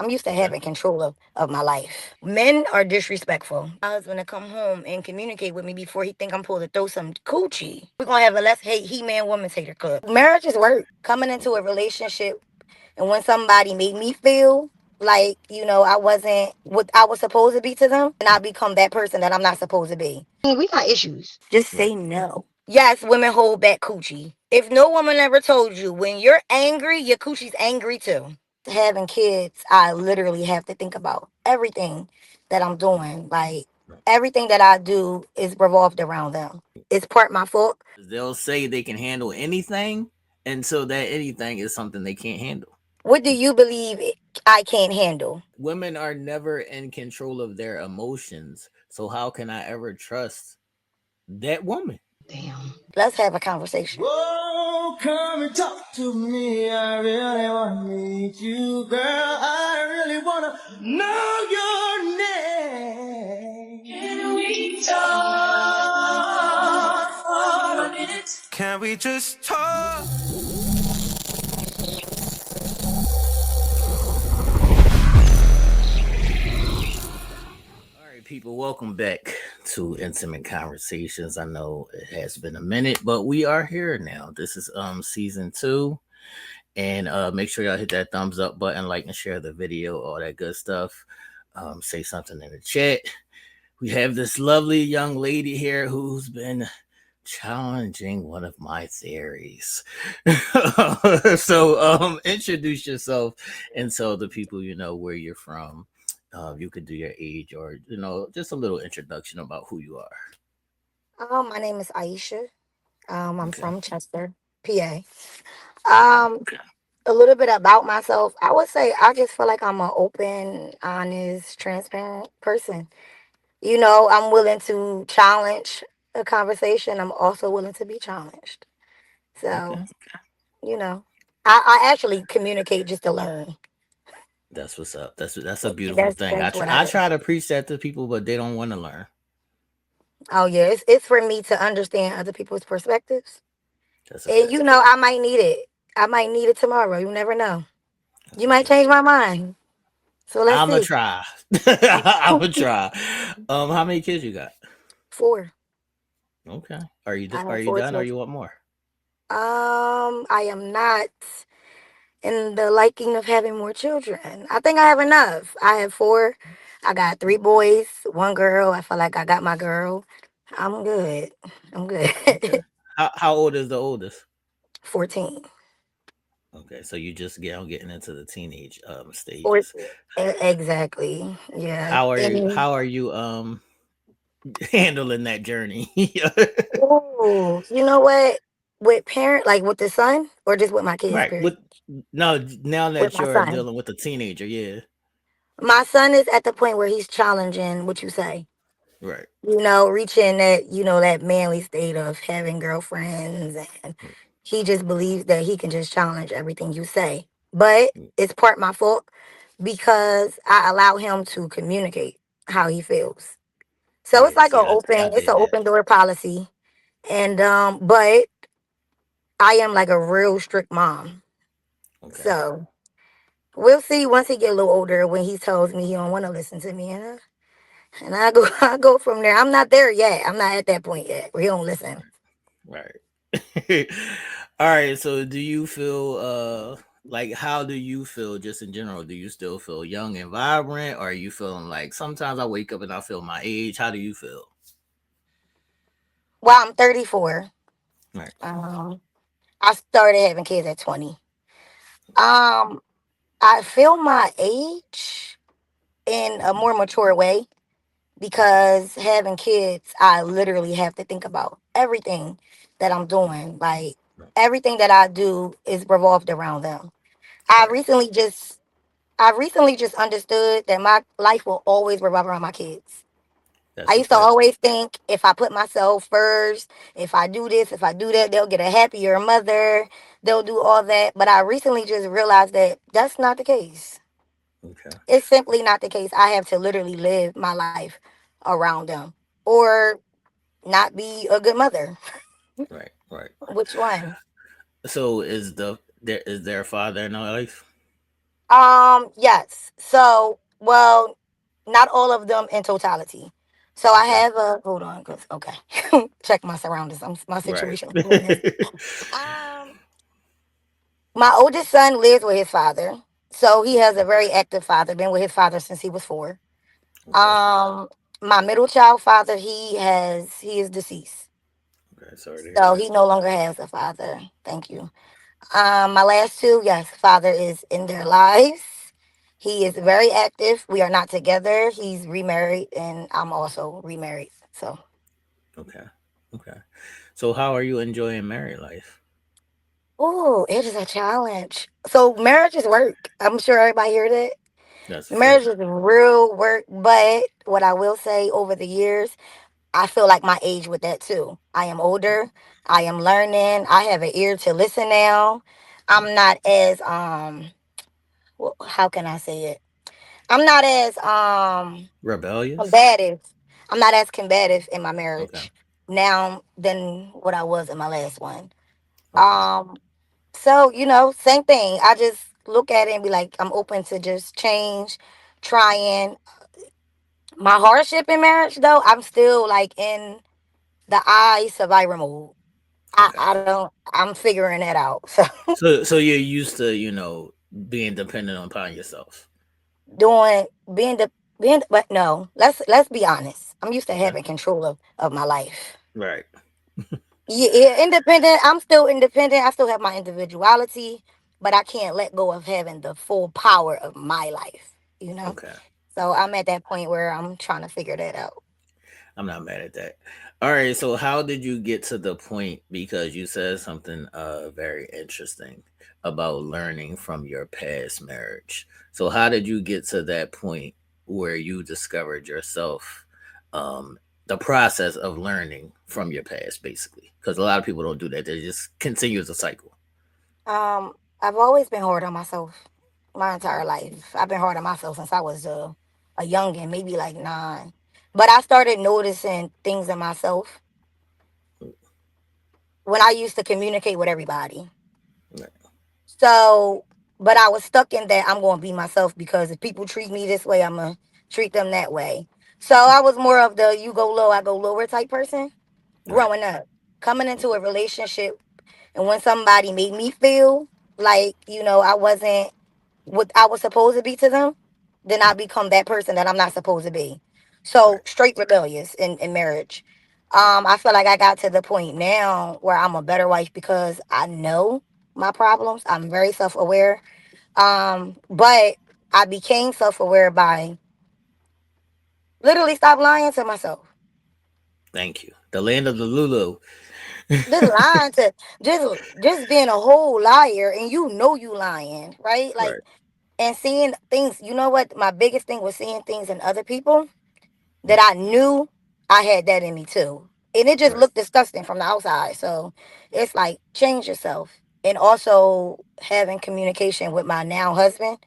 I'm used to Okay. having control of my life. Men are disrespectful. My husband to come home and communicate with me before he think I'm supposed to throw some coochie. We're gonna have a less hate he man woman hater club. Marriage is work. Coming into a Okay. relationship and when somebody made me feel like, I wasn't what I was supposed to be to them, and I become that person that I'm not supposed to be. We got issues. Just Right. say no. Yes, women hold back coochie. If no woman ever told you when you're angry, your coochie's angry too. Having kids, I literally have to think about everything that I'm doing. Like everything that I do is revolved around them. It's part my fault. They'll say they can handle anything, and so that anything is something they can't handle. What do you believe I can't handle? Women are never in control of their emotions, so how can I ever trust that woman? Damn. Let's have a conversation. Whoa, come and talk to me. I really wanna meet you, girl. I really wanna know your name. Can we talk for a minute? Can we just talk? All right, people, welcome back to Intimate Conversations. I know it has been a minute, but we are here now. This is season 2. And make sure y'all hit that thumbs up button, like and share the video, all that good stuff. Say something in the chat. We have this lovely young lady here who's been challenging one of my theories. So introduce yourself and tell the people where you're from. You could do your age or just a little introduction about who you are. My name is Aisha. I'm Okay. from Chester, PA. Um, a little bit about myself. I would say I just feel like I'm an open, honest, transparent person. I'm willing to challenge a conversation. I'm also willing to be challenged. So, Okay. you know, I actually communicate just to learn. That's what's up. That's a beautiful thing. I That's try what I I do. try to preach that to people, but they don't want to learn. Oh yeah, it's for me to understand other people's perspectives. That's a And fact. I might need it. I might need it tomorrow. You never know. That's You a might fact. change my mind. So let's I'ma see. try. I'ma try. How many kids you got? 4. Okay. Are you I are have you four done or children. you want more? I am not in the liking of having more children. I think I have enough. I have 4. I got 3 boys, 1 girl. I feel like I got my girl. I'm good. I'm good. Okay. How old is the oldest? 14. Okay, so you just getting into the teenage Or stages. exactly. Yeah. And How are you handling that journey? oh, you know what? With parent, like with the son, or just with my kids, Right. period. No, now With that my you're son. dealing with a teenager, yeah. My son is at the point where he's challenging what you say. Right. Reaching that, that manly state of having girlfriends, and he just believes that he can just challenge everything you say. But it's part my fault because I allow him to communicate how he feels. So it's Yeah, like see, I it's an did that. open door policy. And but I am like a real strict mom. Okay. So we'll see once he get a little older when he tells me he don't want to listen to me, and I go I go from there. I'm not there yet. I'm not at that point yet where he don't listen. Right. All right. So do you feel like how do you feel just in general? Do you still feel young and vibrant, or are you feeling like sometimes I wake up and I feel my age? How do you feel? Well, I'm 34. Right. Um, I started having kids at 20. Um, I feel my age in a more mature way because having kids, I literally have to think about everything that I'm doing. Like everything that I do is revolved around them. I Right. recently just I recently just understood that my life will always revolve around my kids. I That's a used to fact. always think if I put myself first, if I do this, if I do that, they'll get a happier mother. They'll do all that. But I recently just realized that that's not the case. Okay. It's simply not the case. I have to literally live my life around them or not be a good mother. Right. Right. Which one? So is there a father in our life? Yes. So, well, not all of them in totality. So I Okay. have a hold on, cause okay, check my surroundings. My Right. situation is doing this. Um, my oldest son lives with his father, so he has a very active father. Been with his father since he was 4. Okay. Um, my middle child father, he is deceased, Okay. Sorry to hear so that. he no longer has a father. Thank you. My last two, yes, father is in their lives. He is very active. We are not together. He's remarried, and I'm also remarried. So, Okay. Okay. So how are you enjoying married life? oh, it is a challenge. So, marriage is work. I'm sure everybody hear that. That's a fact. Marriage is real work, but what I will say over the years, I feel like my age with that too. I am older. I am learning. I have an ear to listen now. I'm not as how can I say it? I'm not as Rebellious. combative. I'm not as combative in my Okay. marriage now than what I was in my last one. Okay. So same thing. I just look at it and be like, I'm open to just change, trying. My hardship in marriage though, I'm still like in the survivor mode. Okay. I'm figuring that out. So So you're used to being dependent upon yourself. doing being the being but no, let's be honest. I'm used to Okay. having control of my life. Right. Yeah, yeah, independent. I'm still independent. I still have my individuality, but I can't let go of having the full power of my life, you know? Okay. So I'm at that point where I'm trying to figure that out. I'm not mad at that. All right, so how did you get to the point, because you said something very interesting about learning from your past marriage. So how did you get to that point where you discovered yourself, the process of learning from your past basically? Cuz a lot of people don't do that. They just continue the cycle. I've always been hard on myself my entire life. I've been hard on myself since I was a youngin', maybe like 9. But I started noticing things in myself when I used to communicate with everybody. Right. So, but I was stuck in that I'm going to be myself because if people treat me this way, I'm going to treat them that way. So I was more of the you go low, I go lower type person Right. growing up. Coming into Okay. a relationship, and when somebody made me feel like, I wasn't what I was supposed to be to them, then I become that person that I'm not supposed to be. So Right. straight rebellious in marriage. Right. I feel like I got to the point now where I'm a better wife because I know my problems. I'm very self aware. But I became self aware by literally stop lying to myself. Thank you. The land of the Lulu. Just lying to just being a whole liar and you lying, right? Like Right. and seeing things, you know what? My biggest thing was seeing things in other people that Mm. I knew I had that in me too. And it just Right. looked disgusting from the outside. So it's like change yourself. And also having communication with my now husband.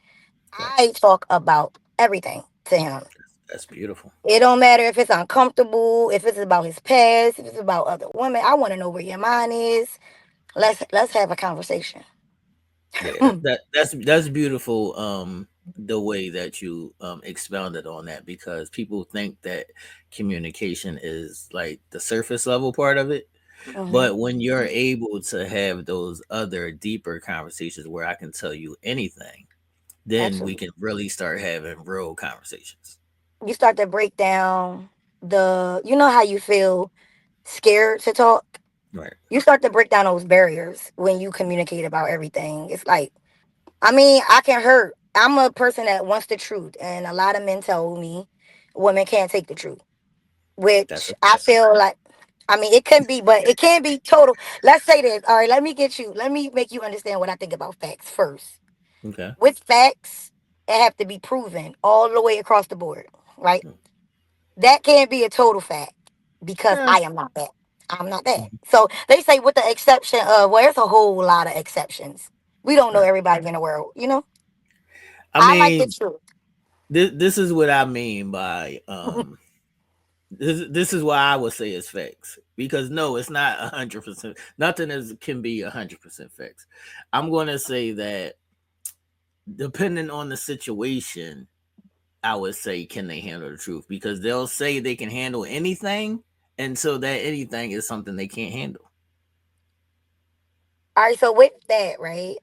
Right. I talk about everything to him. That's beautiful. It don't matter if it's uncomfortable, if it's about his past, if it's about other women. I want to know where your mind is. Let's have a conversation. Yeah, that's beautiful. The way that you expounded on that, because people think that communication is like the surface level part of it, Hmm. but when you're able to have those other deeper conversations where I can tell you anything, then we Absolutely. can really start having real conversations. You start to break down you know how you feel scared to talk? Right. You start to break down those barriers when you communicate about everything. It's like, I mean, I can hurt. I'm a person that wants the truth, and a lot of men tell me women can't take the truth, That's which a I fact. feel like, I mean, it can be, but it can't be total. Let's say this. All right, let me make you understand what I think about facts first. Okay. With facts, it have to be proven all the way across the board, right? Mm. That can't be a total fact because Yeah. I am not that. I'm not that. So they say with the exception of, well, there's a whole lot of exceptions. We don't know Right. everybody in the world, you know? I I like the mean, truth. this is what I mean by this is why I would say it's facts, because no, it's not 100%. Nothing is can be 100% facts. I'm going to say that depending on the situation, I would say, can they handle the truth? Because they'll say they can handle anything, and so that anything is something they can't handle. All right, so with that, right?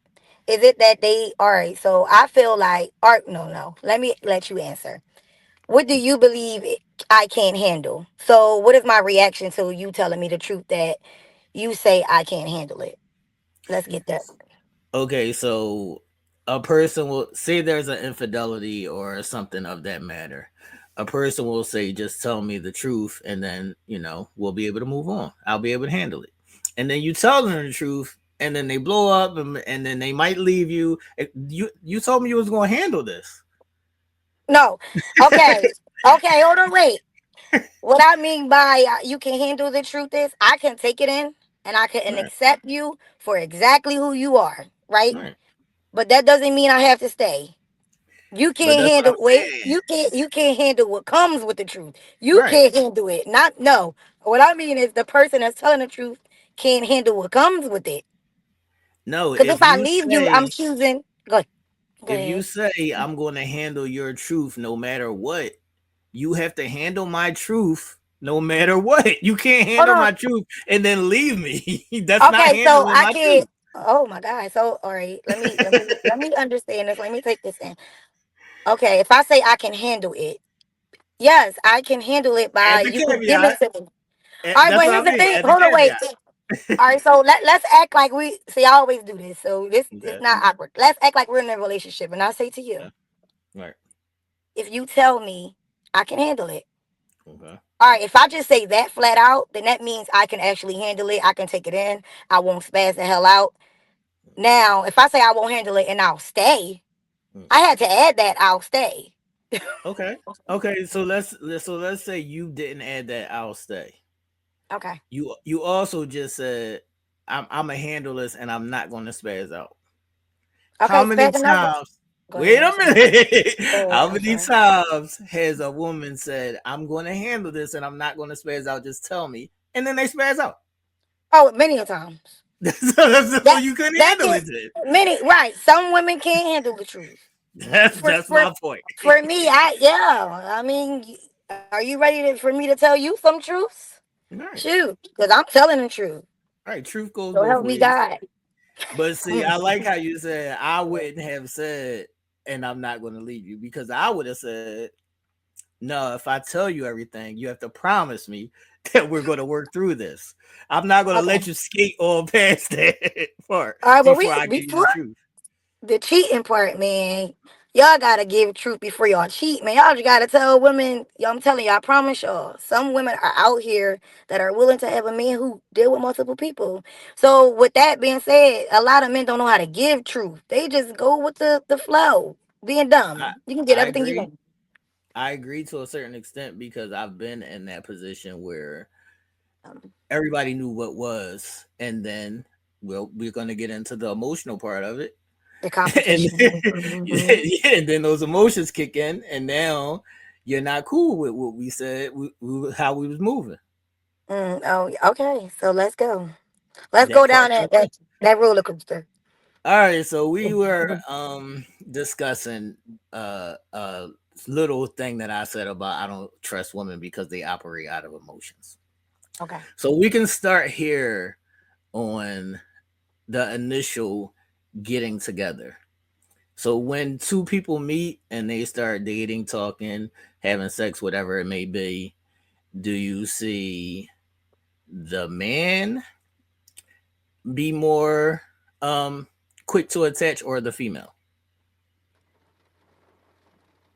Is it that they all right? So I feel like, art. No, no. Let me let you answer. What do you believe I can't handle? So what is my reaction to you telling me the truth that you say I can't handle it? Let's get that. Okay, so a person will say there's an infidelity or something of that matter. A person will say, just tell me the truth, and then, we'll be able to move on. I'll be able to handle it. And then you tell them the truth, and then they blow up, and then they might leave you. You told me you was going to handle this. No. Okay. Okay. Hold on. Wait. What I mean by you can handle the truth is I can take it in and I can Right, accept you for exactly who you are, right? right. But that doesn't mean I have to stay. You But can't that's what handle I'm wait. saying. You can't handle what comes with the truth. You Right. can't handle it. Not no. What I mean is the person that's telling the truth can't handle what comes with it. No, Because if if I you leave you, I'm say choosing. Go if you ahead. say I'm going to handle your truth no matter what, you have to handle my truth no matter what. You can't Hold handle on. my truth and then leave me. That's not Okay, so handling I my can't. truth. Oh my God. So all right, let me understand this. Let me take this in. Okay, if I say I can handle it, yes, I can handle it by At the you can give it caveat, to me. All right, that's but what I here's the mean. thing. At the Hold on, wait. caveat. All right, so let's act like we see. I always do this, so this is Okay. not awkward. Let's act like we're in a relationship, and I say to you, Okay. Right. if you tell me I can handle it. Okay. All right, if I just say that flat out, then that means I can actually handle it. I can take it in. I won't spaz the hell out. Now, if I say I won't handle it and I'll stay, Mm. I had to add that I'll stay. Okay. Okay. So let's say you didn't add that. I'll stay. Okay. You also just said I'm a handle this and I'm not going to spaz out. How Okay, many spazzing out. times? Go Wait ahead. I'm a sorry. minute. Go ahead. How I'm many sorry. times has a woman said, I'm going to handle this and I'm not going to spaz out? Just tell me. And then they spaz out. Oh, many a times. So That you couldn't that handle can it then. many right. Some women can't handle the truth. For That's for my point. for me, I yeah. I mean, are you ready for me to tell you some truths? All right. Shoot, because I'm telling the truth. All right. Truth goes So both help me ways. God. But see, I like how you said, I wouldn't have said, and I'm not going to leave you, because I would have said, no, if I tell you everything, you have to promise me that we're going to work through this. I'm not going to Okay. let you skate all past that part All right, but before we I give you the before truth. the cheating part, man. Y'all gotta give truth before y'all cheat, man. Y'all just gotta tell women. Y'all, I'm telling you, I promise y'all. Some women are out here that are willing to have a man who deal with multiple people. So, with that being said, a lot of men don't know how to give truth. They just go with the flow, being I, dumb. You can get I everything you agree. want. I agree to a certain extent because I've been in that position where Um, everybody knew what was, and then we're going to get into the emotional part of it, the and competition. Mhm. yeah, and then those emotions kick in, and now you're not cool with what we said, how we was moving. Oh, okay. So let's go. Let's That go part down right that there. that roller coaster. All right, so we were discussing a little thing that I said about I don't trust women because they operate out of emotions. Okay. So we can start here on the initial getting together. So when two people meet and they start dating, talking, having sex, whatever it may be, do you see the man be more quick to attach or the female?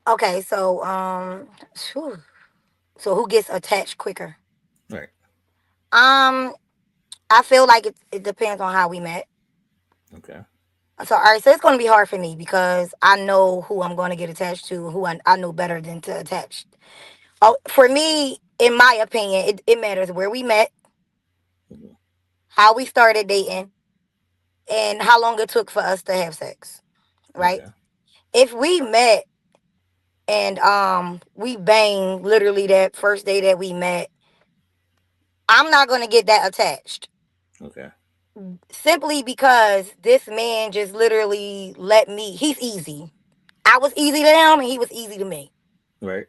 Okay. Phew. So who gets attached quicker? Right. Um, I feel like it depends on how we met. Okay. So all right, so it's gonna be hard for me because I know who I'm gonna get attached to, who I know better than to attach. Oh, for me, in my opinion, it matters where we met, Mhm. how we started dating, and how long it took for us to have sex. Right? Okay. If we met and we bang literally that first day that we met, I'm not gonna get that attached. Okay. simply because this man just literally let me. He's easy. I was easy to him, and he was easy to me. Right.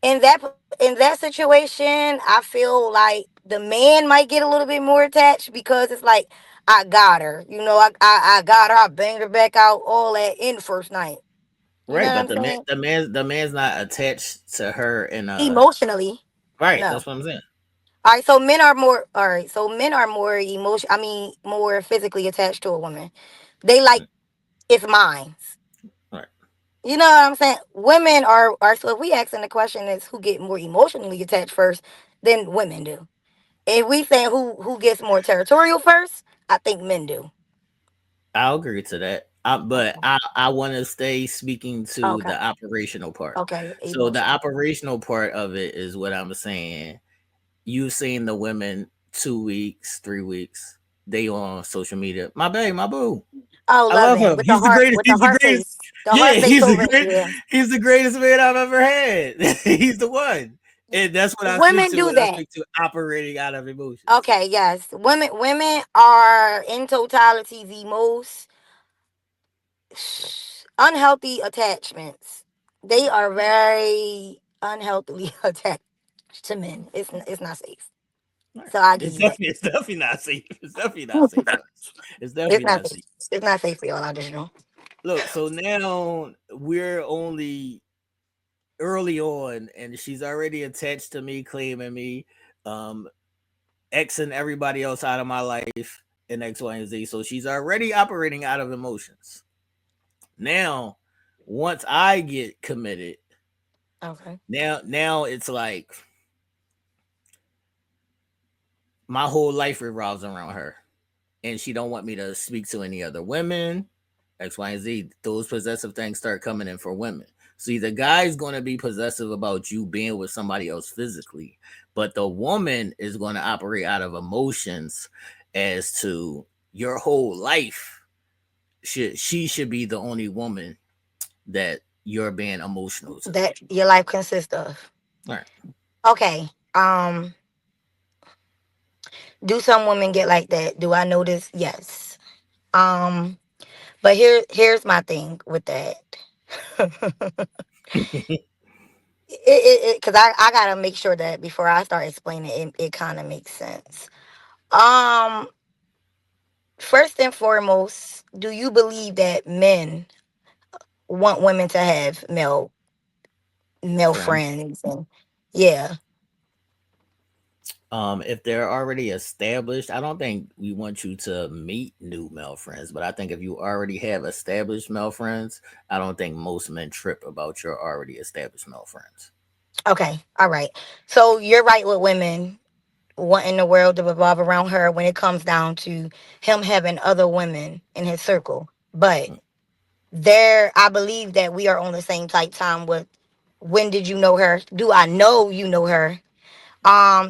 In that situation, I feel like the man might get a little bit more attached because it's like I got her. I got her. I banged her back out all that in the first night. You know Right, what but I'm saying? the man's not attached to her in a Emotionally, right. no. That's what I'm saying. All right, so men are more. All right, so men are more emotion. I mean, more physically attached to a woman. They like it's mine. Right. You know what I'm saying? Women are. So if we asking the question is who get more emotionally attached first, then women do. If we saying who gets more territorial first, I think men do. I'll agree to that. But Okay. I want to stay speaking to Okay. the operational part. Okay. So the Emotional. operational part of it is what I'm saying. You've seen the women 2 weeks, 3 weeks. They on social media. My babe, my boo. Oh, I love love that him. with the He's the heart greatest. with the He's the heart greatest. face, the Yeah, heart face he's the over. great. Yeah. He's the greatest man I've ever had. He's the one. And that's what I speak Women to do when I that. speak to operating out of emotions. Okay. Yes. Women are in totality the most unhealthy attachments. They are very unhealthily attached to men. It's not safe. Right. So I give you that. It's definitely not safe. It's definitely not safe for us. It's It's definitely not not safe. safe. It's not safe for y'all. I just know. Look, so now we're only early on, and she's already attached to me, claiming me, um, Xing everybody else out of my life, and X, Y, and Z. So she's already operating out of emotions. Now, once I get committed, Okay. now it's like my whole life revolves around her, and she don't want me to speak to any other women. X, Y, and Z. Those possessive things start coming in for women. See, the guy's going to be possessive about you being with somebody else physically, but the woman is going to operate out of emotions as to your whole life. She should be the only woman that you're being emotional to. That your life consists of. All right. Okay. Do some women get like that? Do I notice? Yes. Um, but here's my thing with that. Because I gotta make sure that before I start explaining it kind of makes sense. Um, First and foremost, do you believe that men want women to have male Friends. friends and yeah. If they're already established, I don't think we want you to meet new male friends, but I think if you already have established male friends, I don't think most men trip about your already established male friends. Okay, all right. So you're right with women wanting the world to revolve around her when it comes down to him having other women in his circle. But Mm. there, I believe that we are on the same type time with when did you know her? Do I know you know her?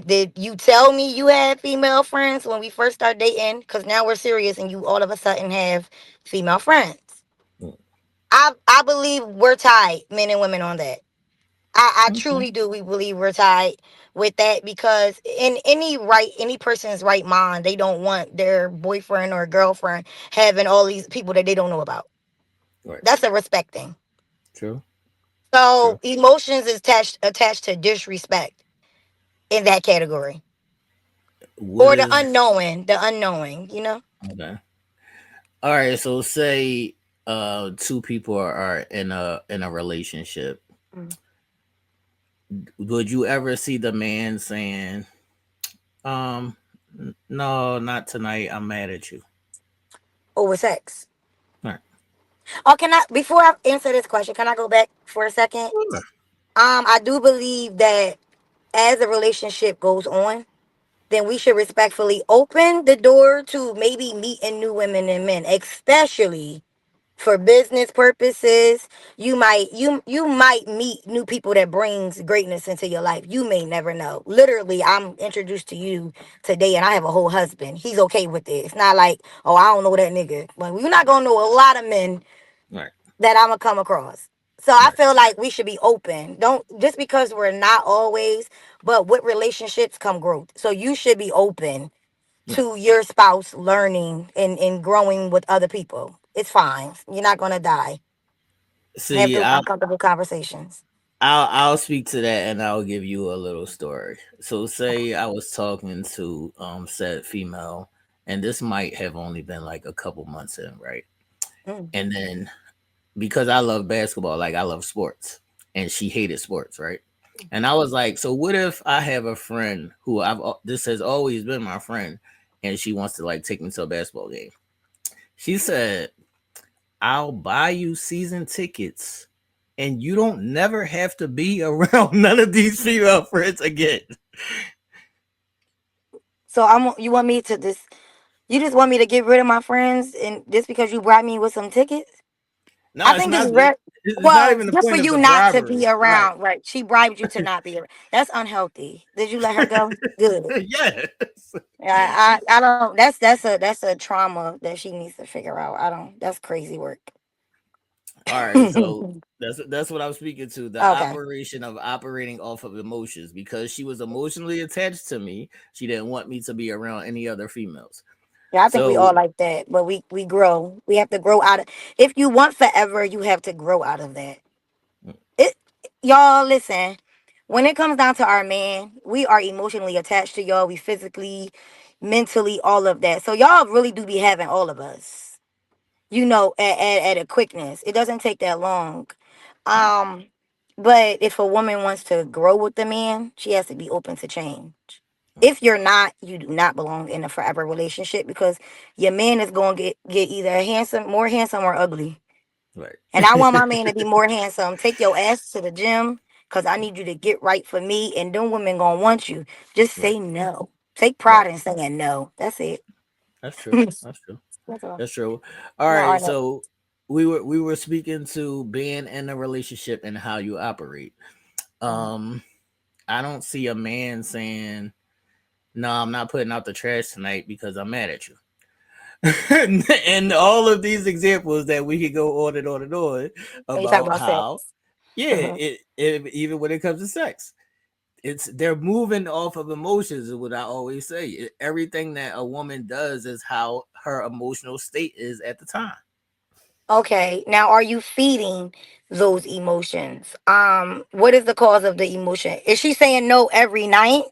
Did you tell me you had female friends when we first started dating? Because now we're serious and you all of a sudden have female friends. Mm. I believe we're tied, men and women, on that. I Okay. truly do. We believe we're tied with that because in any person's right mind, they don't want their boyfriend or girlfriend having all these people that they don't know about. Right. That's a respect thing. True. True. So emotions is attached to disrespect in that category, What or the is unknowing, the unknowing. You know. okay? All right. So say two people are in a relationship. Mm. Would you ever see the man saying, um, no, not tonight. I'm mad at you. Over sex. All right. Oh, can I? Before I answer this question, can I go back for a second? Sure. I do believe that as a relationship goes on, then we should respectfully open the door to maybe meeting new women and men, especially for business purposes. You might meet new people that brings greatness into your life. You may never know. Literally, I'm introduced to you today and I have a whole husband. He's okay with it. It's not like, oh, I don't know that nigga. But you're not gonna know a lot of men All right. that I'm gonna come across. So All I right. feel like we should be open. Don't just because we're not always, but with relationships come growth. So you should be open to your spouse learning and growing with other people. It's fine. You're not gonna die. Have See, those uncomfortable conversations. I'll speak to that and I'll give you a little story. So say I was talking to said female, and this might have only been like a couple months in, right? Mm. And then because I love basketball, like I love sports, and she hated sports, right? And I was like, so what if I have a friend who this has always been my friend, and she wants to like take me to a basketball game? She said, I'll buy you season tickets and you don't never have to be around none of these female friends again. So you want me to just you just want me to get rid of my friends and just because you brought me with some tickets? I No, it's think it's not. It's not well, even the just for point of you the not to be bribery, right? around, right? She bribed you to not be around. That's unhealthy. Did you let her go? Good. Yes. I don't. That's a trauma that she needs to figure out. I don't. That's crazy work. All right, so that's what I'm speaking to. The Okay. operation of operating off of emotions because she was emotionally attached to me. She didn't want me to be around any other females. Yeah, I think we all So like that, but we grow. We have to grow out of. If you want forever, you have to grow out of that. It, y'all listen. When it comes down to our man, we are emotionally attached to y'all. We physically, mentally, all of that. So y'all really do be having all of us. At a quickness. It doesn't take that long. Um, but if a woman wants to grow with the man, she has to be open to change. If you're not, you do not belong in a forever relationship because your man is going to get either more handsome or ugly. right, And I want my man to be more handsome. Take your ass to the gym because I need you to get right for me. And them women going to want you. Just right, say no. Take right. pride in saying no. That's it. That's true. That's That's true. all. That's true. All No, right, Arnett. so we were speaking to being in a relationship and how you operate. Um, I don't see a man saying, "No, I'm not putting out the trash tonight because I'm mad at you." And all of these examples that we could go on and on and on And you talk about about how, sex. yeah, even when it comes to sex, they're moving off of emotions. Is what I always say. Everything that a woman does is how her emotional state is at the time. Okay, now are you feeding those emotions? What is the cause of the emotion? Is she saying no every night?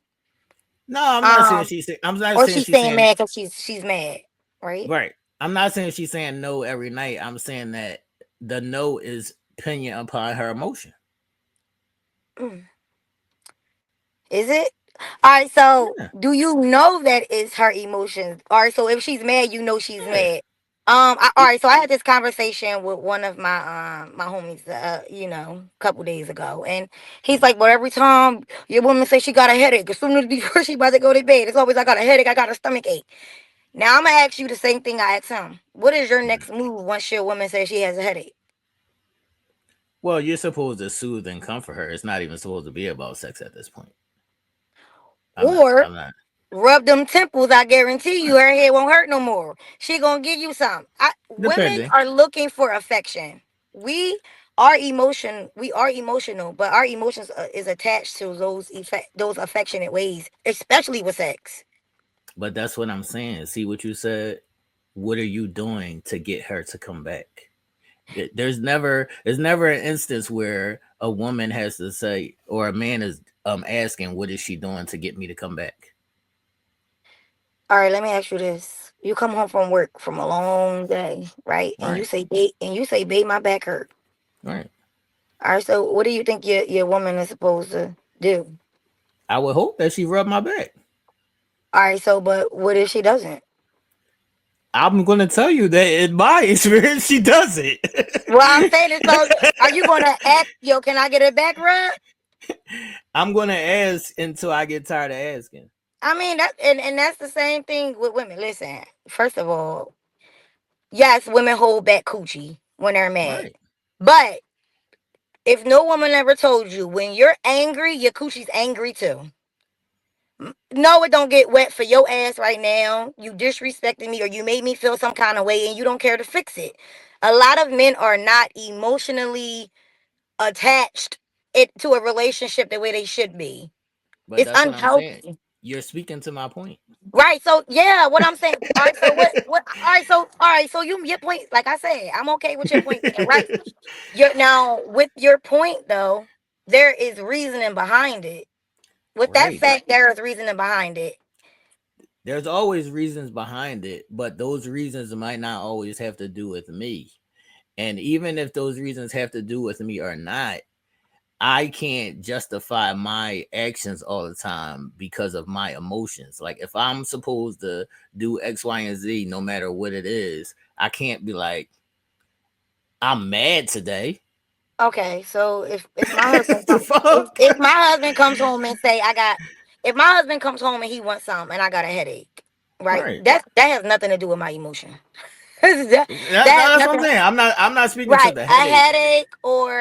No, I'm not saying Um, she's. I'm not or saying she's she's saying saying mad because she's mad, right? right. I'm not saying she's saying no every night. I'm saying that the no is opinion upon her emotion. Mm. Is it? All right, so Yeah, do you know that it's her emotions? All right, so if she's mad, you know she's yeah. mad. All It, right, so I had this conversation with one of my homies, a couple days ago, and he's like, "Well, every time your woman says she got a headache, as soon as before she about to go to bed, it's always I got a headache, I got a stomach ache." Now I'm gonna ask you the same thing I asked him. What is your next move once your woman says she has a headache? well, you're supposed to soothe and comfort her. It's not even supposed to be about sex at this point. I'm not. Or I'm not. rub them temples. I guarantee you, Right. her head won't hurt no more. She gonna give you some. Women Depending, are looking for affection. We are emotional, but our emotions is attached to those affectionate ways, especially with sex. but that's what I'm saying. See what you said. What are you doing to get her to come back? There's never an instance where a woman has to say or a man is asking what is she doing to get me to come back. All right, let me ask you this: you come home from work from a long day, right? All right, And you say, "Babe, my back hurt." all right. All right, so what do you think your woman is supposed to do? I would hope that she rubbed my back. All right, so but what if she doesn't? I'm going to tell you that in my experience she does it. Well, I'm saying is, so are you gonna ask, yo, can I get a back rub? I'm going to ask until I get tired of asking. I mean and that's the same thing with women. Listen, first of all, yes, women hold back coochie when they're mad. Right. But if no woman ever told you when you're angry, your coochie's angry too. No, it don't get wet for your ass right now. You disrespected me or you made me feel some kind of way and you don't care to fix it. A lot of men are not emotionally attached to a relationship the way they should be. But It's that's what I'm saying. unhealthy. You're speaking to my point. Right. So yeah, what I'm saying. All right. So what? All right. So you your point. Like I said, I'm okay with your point being right. You're now with your point though. There is reasoning behind it. With that Right. fact, there is reasoning behind it. There's always reasons behind it, but those reasons might not always have to do with me. And even if those reasons have to do with me or not, I can't justify my actions all the time because of my emotions. Like if I'm supposed to do X, Y, and Z, no matter what it is, I can't be like, I'm mad today. Okay. So if my husband The fuck? if my husband comes home and say I got if my husband comes home and he wants something and I got a headache, right? Right. That has nothing to do with my emotion. that, that has That's what I'm nothing. saying. I'm not speaking to Right. the A headache. headache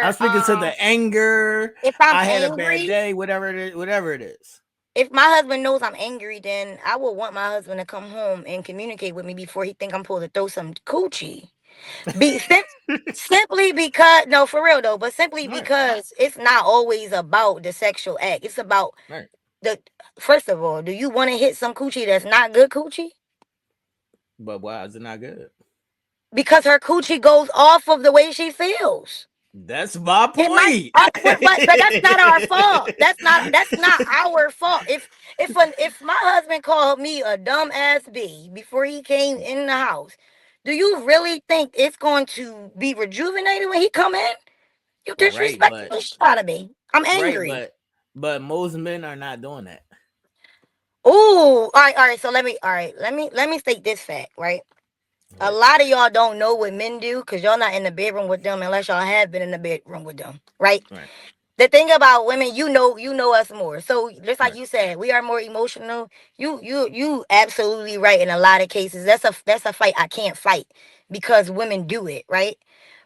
I'm or speaking to the anger. if I'm I had a bad angry, day, whatever it is, whatever it is. if my husband knows I'm angry, then I will want my husband to come home and communicate with me before he think I'm supposed to throw some coochie. Be simply because no, for real though, but simply Right. because it's not always about the sexual act. It's about Right. the first of all, do you want to hit some coochie that's not good coochie? But why is it not good? Because her coochie goes off of the way she feels. That's my It might, point. but that's not our fault. That's not our fault. If my husband called me a dumb ass b before he came in the house, do you really think it's going to be rejuvenated when he come in? You Right, disrespecting but the shit out of me. I'm right, angry. but most men are not doing that. Ooh, all right. So let me state this fact, right? A Right. lot of y'all don't know what men do because y'all not in the bedroom with them unless y'all have been in the bedroom with them, right? Right. The thing about women, you know us more. So just like Right. you said, we are more emotional. You absolutely right in a lot of cases. That's a fight I can't fight because women do it, right?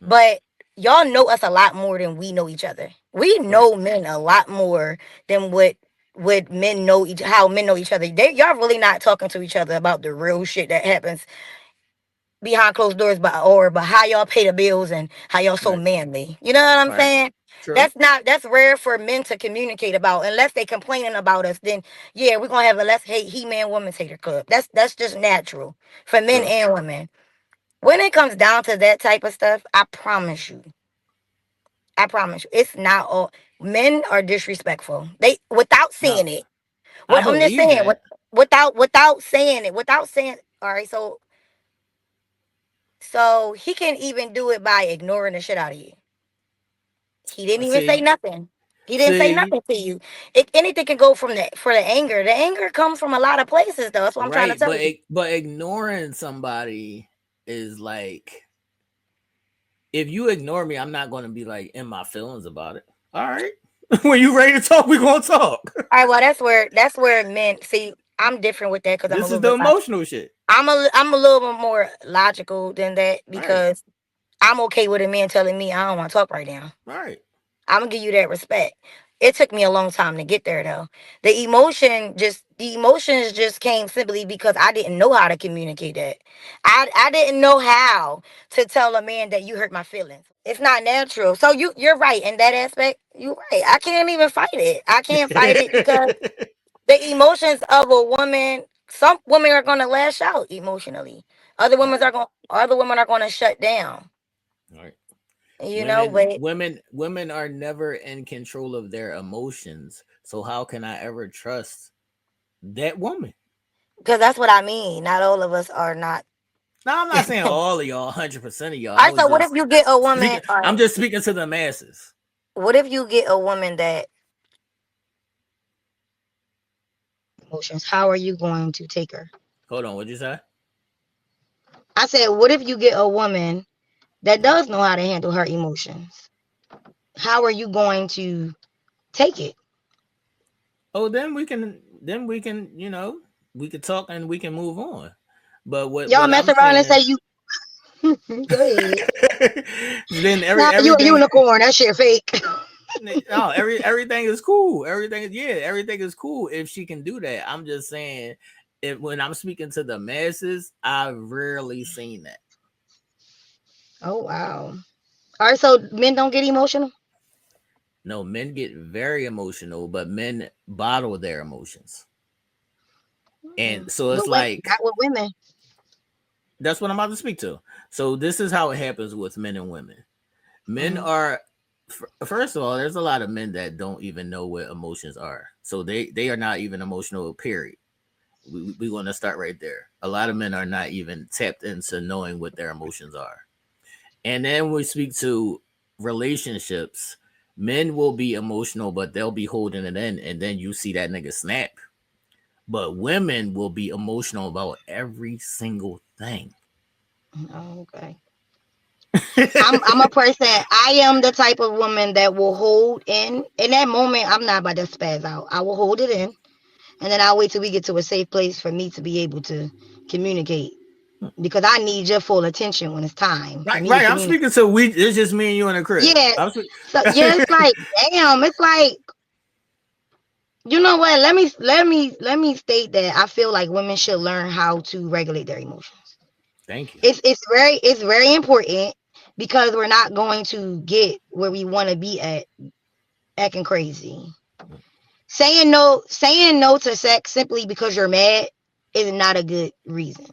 Right. But y'all know us a lot more than we know each other. We Right. know men a lot more than what men know how men know each other. Y'all really not talking to each other about the real shit that happens behind closed doors, but how y'all pay the bills and how y'all so Right. manly. You know what I'm Right. saying? True. That's rare for men to communicate about unless they complaining about us. Then yeah, we're gonna have a let's hate he man woman's hater club. That's just natural for men True. and women. When it comes down to that type of stuff, I promise you, it's not all men are disrespectful. They without No, saying it. I What I'm just believe saying, that. without saying it, without saying all right, so he can even do it by ignoring the shit out of you. He didn't even say See, nothing. He didn't say see, nothing to you. Anything can go from the anger. The anger comes from a lot of places, though. That's what I'm trying to right, tell you. but ignoring somebody is like, if you ignore me, I'm not going to be like in my feelings about it. All right, when you ready to talk, we gonna talk. All right, well, that's where men see. I'm different with that because I'm a This is little the bit. emotional shit. I'm a little bit more logical than that Right. because I'm okay with a man telling me I don't want to talk right now. Right. I'm gonna give you that respect. It took me a long time to get there though. The emotions just came simply because I didn't know how to communicate that. I didn't know how to tell a man that you hurt my feelings. It's not natural. So you're right in that aspect. You're right. I can't even fight it. I can't fight it because the emotions of a woman, some women are gonna lash out emotionally. Right. Other women are gonna shut down. Right. You know, Women, but women, women are never in control of their emotions. So how can I ever trust that woman? because that's what I mean. Not all of us are not. Now I'm not saying all of y'all, 100% of y'all. All I right, so was what if just you get a woman? speaking. All I'm right, just speaking to the masses. what if you get a woman that emotions? How are you going to take her? Hold on, what'd you say? I said, what if you get a woman that Right. does know how to handle her emotions? How are you going to take it? Oh, then we can, we could talk and we can move on. But what Y'all what mess I'm around and saying, say you. Go ahead. then Nah, you a everything. unicorn. That shit fake. No, everything is cool. Everything is cool if she can do that. I'm just saying, if when I'm speaking to the masses, I've rarely seen that. Oh wow. All right, so men don't get emotional. No, men get very emotional, but men bottle their emotions. And so But it's what? like Not with women. that's what I'm about to speak to. So this is how it happens with men and women. Men Mm-hmm. are first of all, there's a lot of men that don't even know what emotions are. So they are not even emotional. Period. We want to start right there. A lot of men are not even tapped into knowing what their emotions are. And then we speak to relationships. Men will be emotional, but they'll be holding it in, and then you see that nigga snap. But women will be emotional about every single thing. Oh, okay. I'm a person. I am the type of woman that will hold in that moment. I'm not about to spaz out. I will hold it in, and then I'll wait till we get to a safe place for me to be able to communicate. Because I need your full attention when it's time for Right, me to right. I'm communicate. speaking to we. It's just me and you in the crib. Yeah. I'm speaking. So yeah, it's like damn. It's like you know what? Let me state that I feel like women should learn how to regulate their emotions. Thank you. It's very important because we're not going to get where we want to be at acting crazy. Saying no to sex simply because you're mad is not a good reason.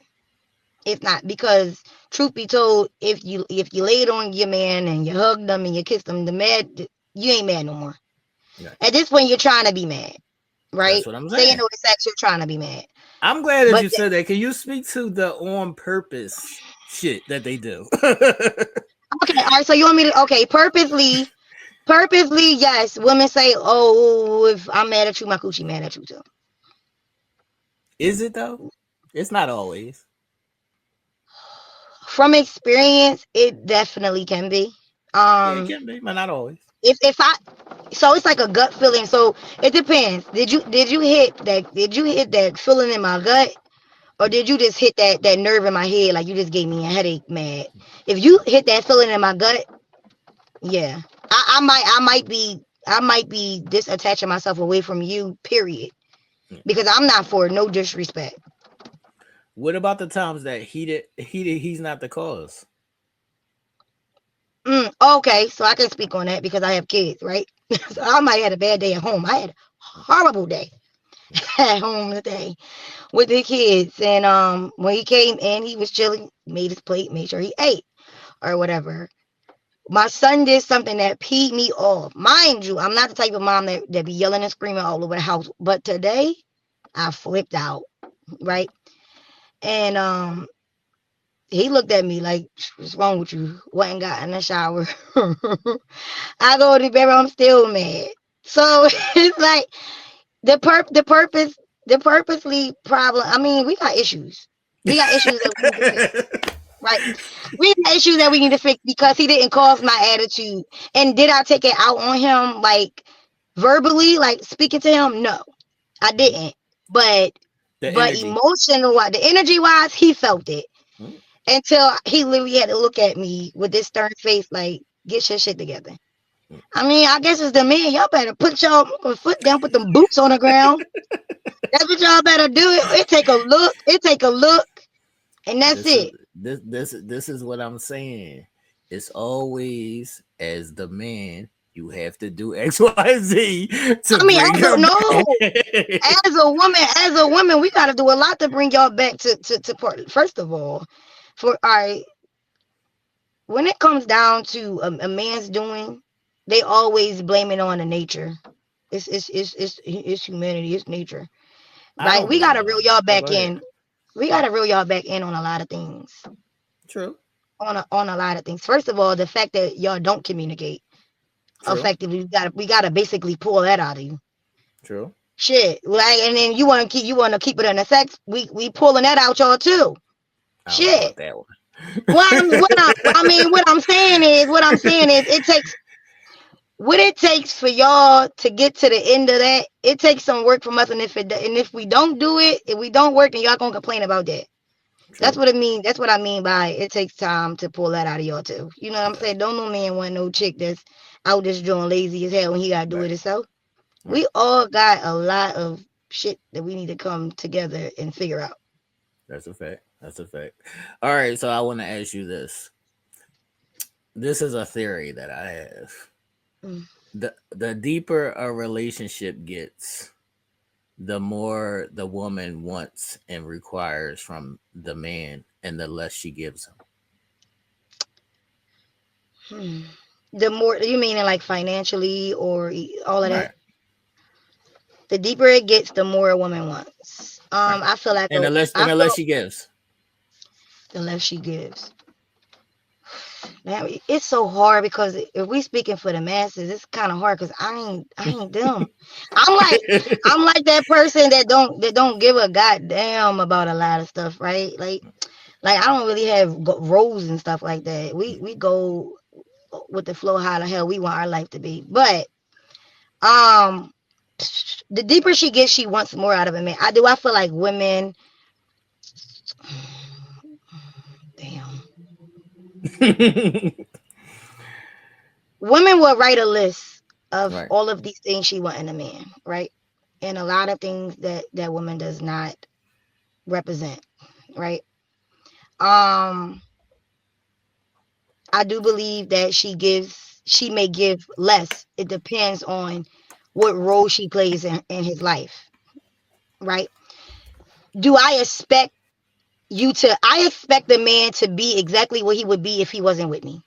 It's not because truth be told, if you laid on your man and you hugged them and you kissed them, the mad you ain't mad no more. Right. At this point, you're trying to be mad, right? That's what I'm Saying saying. no to sex, you're trying to be mad. I'm glad that But you said that. Can you speak to the on purpose shit that they do? okay, all right. So you want me to okay purposely? Yes, women say, "Oh, if I'm mad at you, my coochie mad at you too." Is it though? It's not always. From experience, it definitely can be. Yeah, it Um, can be, but not always. if I so it's like a gut feeling. So it depends. Did you hit that feeling in my gut, or did you just hit that nerve in my head like you just gave me a headache, mad? If you hit that feeling in my gut, yeah, I might be disattaching myself away from you. Period. Yeah. Because I'm not for no disrespect. What about the times that he's not the cause? Okay, so I can speak on that because I have kids, right? So I might have had a bad day at home. I had a horrible day at home today with the kids, and when he came in, he was chilling, made his plate, made sure he ate or whatever. My son did something that peed me off. Mind you, I'm not the type of mom that be yelling and screaming all over the house, but today I flipped out, right? And he looked at me like, "What's wrong with you? Went and got in the shower." I go to the bedroom, I'm still mad. So it's like the purposely problem. I mean, we got issues. We got issues that we need to fix, right? We got issues that we need to fix because he didn't cause my attitude. And did I take it out on him, like verbally, like speaking to him? No, I didn't. But The but energy. emotional, the energy wise, he felt it Mm, until he literally had to look at me with this stern face, like, get your shit together. mm. I mean, I guess it's the men. Y'all better put your foot down, put them boots on the ground. That's what y'all better do. It take a look. It take a look, and that's This is it. this is what I'm saying. It's always as the man you have to do X Y Z to I mean, bring as a her no, back. as a woman, we got to do a lot to bring y'all back to part. First of all, for all right, when it comes down to a man's doing, they always blame it on the nature. It's humanity. It's nature. I Right? don't We blame gotta it reel on it. y'all But back go ahead. in. We gotta reel y'all back in on a lot of things. True. On a lot of things. First of all, the fact that y'all don't communicate True. effectively, we gotta basically pull that out of you. True. Shit, like, and then you wanna keep it in the sex. We pulling that out y'all too. I don't know Shit. about that one. What I'm saying is, what it takes for y'all to get to the end of that. It takes some work from us, and if we don't do it, if we don't work, then y'all gonna complain about that. That's True. what it means. That's what I mean by it takes time to pull that out of y'all too. You know what I'm Right. saying? Don't no man want no chick that's out just doing lazy as hell when he gotta do Right. it himself. Right. We all got a lot of shit that we need to come together and figure out. That's a fact. That's a fact. All right. So I want to ask you this. This is a theory that I have. Mm, The deeper a relationship gets, the more the woman wants and requires from the man, and the less she gives him. Hmm. The more you mean like financially or all of that, Right, the deeper it gets, the more a woman wants. right. I feel like And I the less feel she gives. the less she gives. Now it's so hard because if we speaking for the masses, it's kind of hard because I ain't them. I'm like I'm like that person that don't give a goddamn about a lot of stuff, right? Like I don't really have roles and stuff like that. We go with the flow how the hell we want our life to be. But um the deeper she gets, she wants more out of a man. I feel like women damn. Women will write a list of Right, all of these things she want in a man, right? And a lot of things that woman does not represent, right? Um I do believe that she may give less. It depends on what role she plays in his life, right? Do I expect I expect the man to be exactly what he would be if he wasn't with me,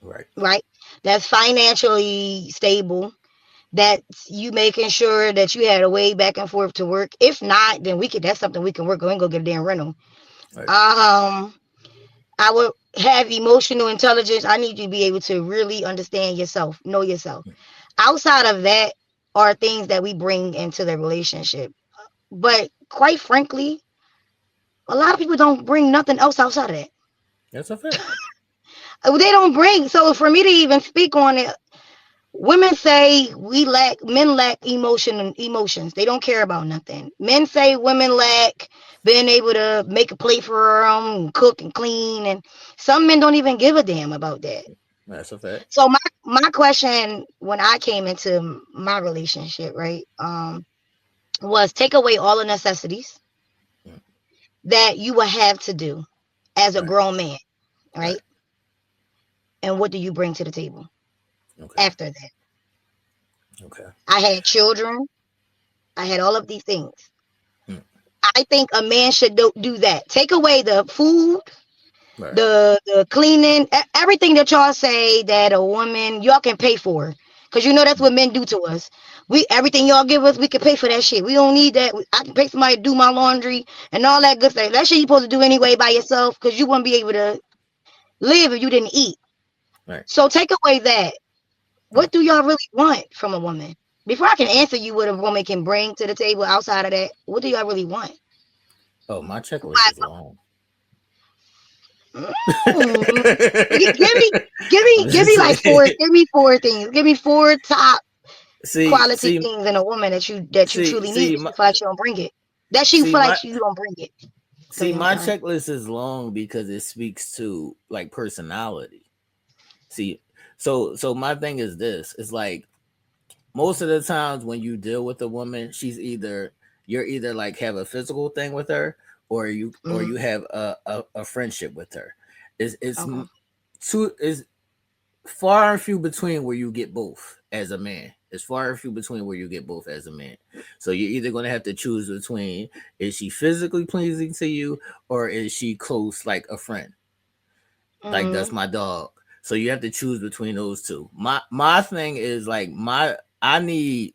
right, right? That's financially stable. That's you making sure that you had a way back and forth to work. If not, then that's something we can work on and go get a damn rental. right. Um, I would have emotional intelligence. I need you to be able to really understand yourself, know yourself. Outside of that are things that we bring into the relationship. But quite frankly, a lot of people don't bring nothing else outside of that. That's a fact. They don't bring. So for me to even speak on it, women say men lack emotions. They don't care about nothing. Men say women lack being able to make a plate for them, cook and clean, and some men don't even give a damn about that. That's a fact. So my question when I came into my relationship, right, was take away all the necessities Mm, that you will have to do as a right, grown man, right? right. And what do you bring to the table Okay, after that? okay. I had children. I had all of these things. Mm, I think a man should do that. Take away the food, right, the cleaning, everything that y'all say that a woman y'all can pay for. Cause you know that's what men do to us. We everything y'all give us, we can pay for that shit. We don't need that. I can pay somebody to do my laundry and all that good stuff. That shit you supposed to do anyway by yourself, cause you wouldn't be able to live if you didn't eat. right. So take away that. Mm. What do y'all really want from a woman? Before I can answer you what a woman can bring to the table outside of that, what do y'all really want? Oh, my checklist is long. Mm, give me, I'm give just me like saying. four. Give me four things. Give me four top See, quality see, things in a woman that you truly need. see, That you feel like she don't bring it. That she see, feel my like you don't bring it. Go see, ahead. I'm my sorry. checklist is long because it speaks to like personality. See, so my thing is this: it's like most of the times when you deal with a woman, you're either like have a physical thing with her, or Mm, you have a friendship with her. It's okay. too is far and few between where you get both as a man. It's far and few between where you get both as a man. So you're either going to have to choose between is she physically pleasing to you or is she close like a friend? Like that's Mm, my dog. So you have to choose between those two. My thing is like I need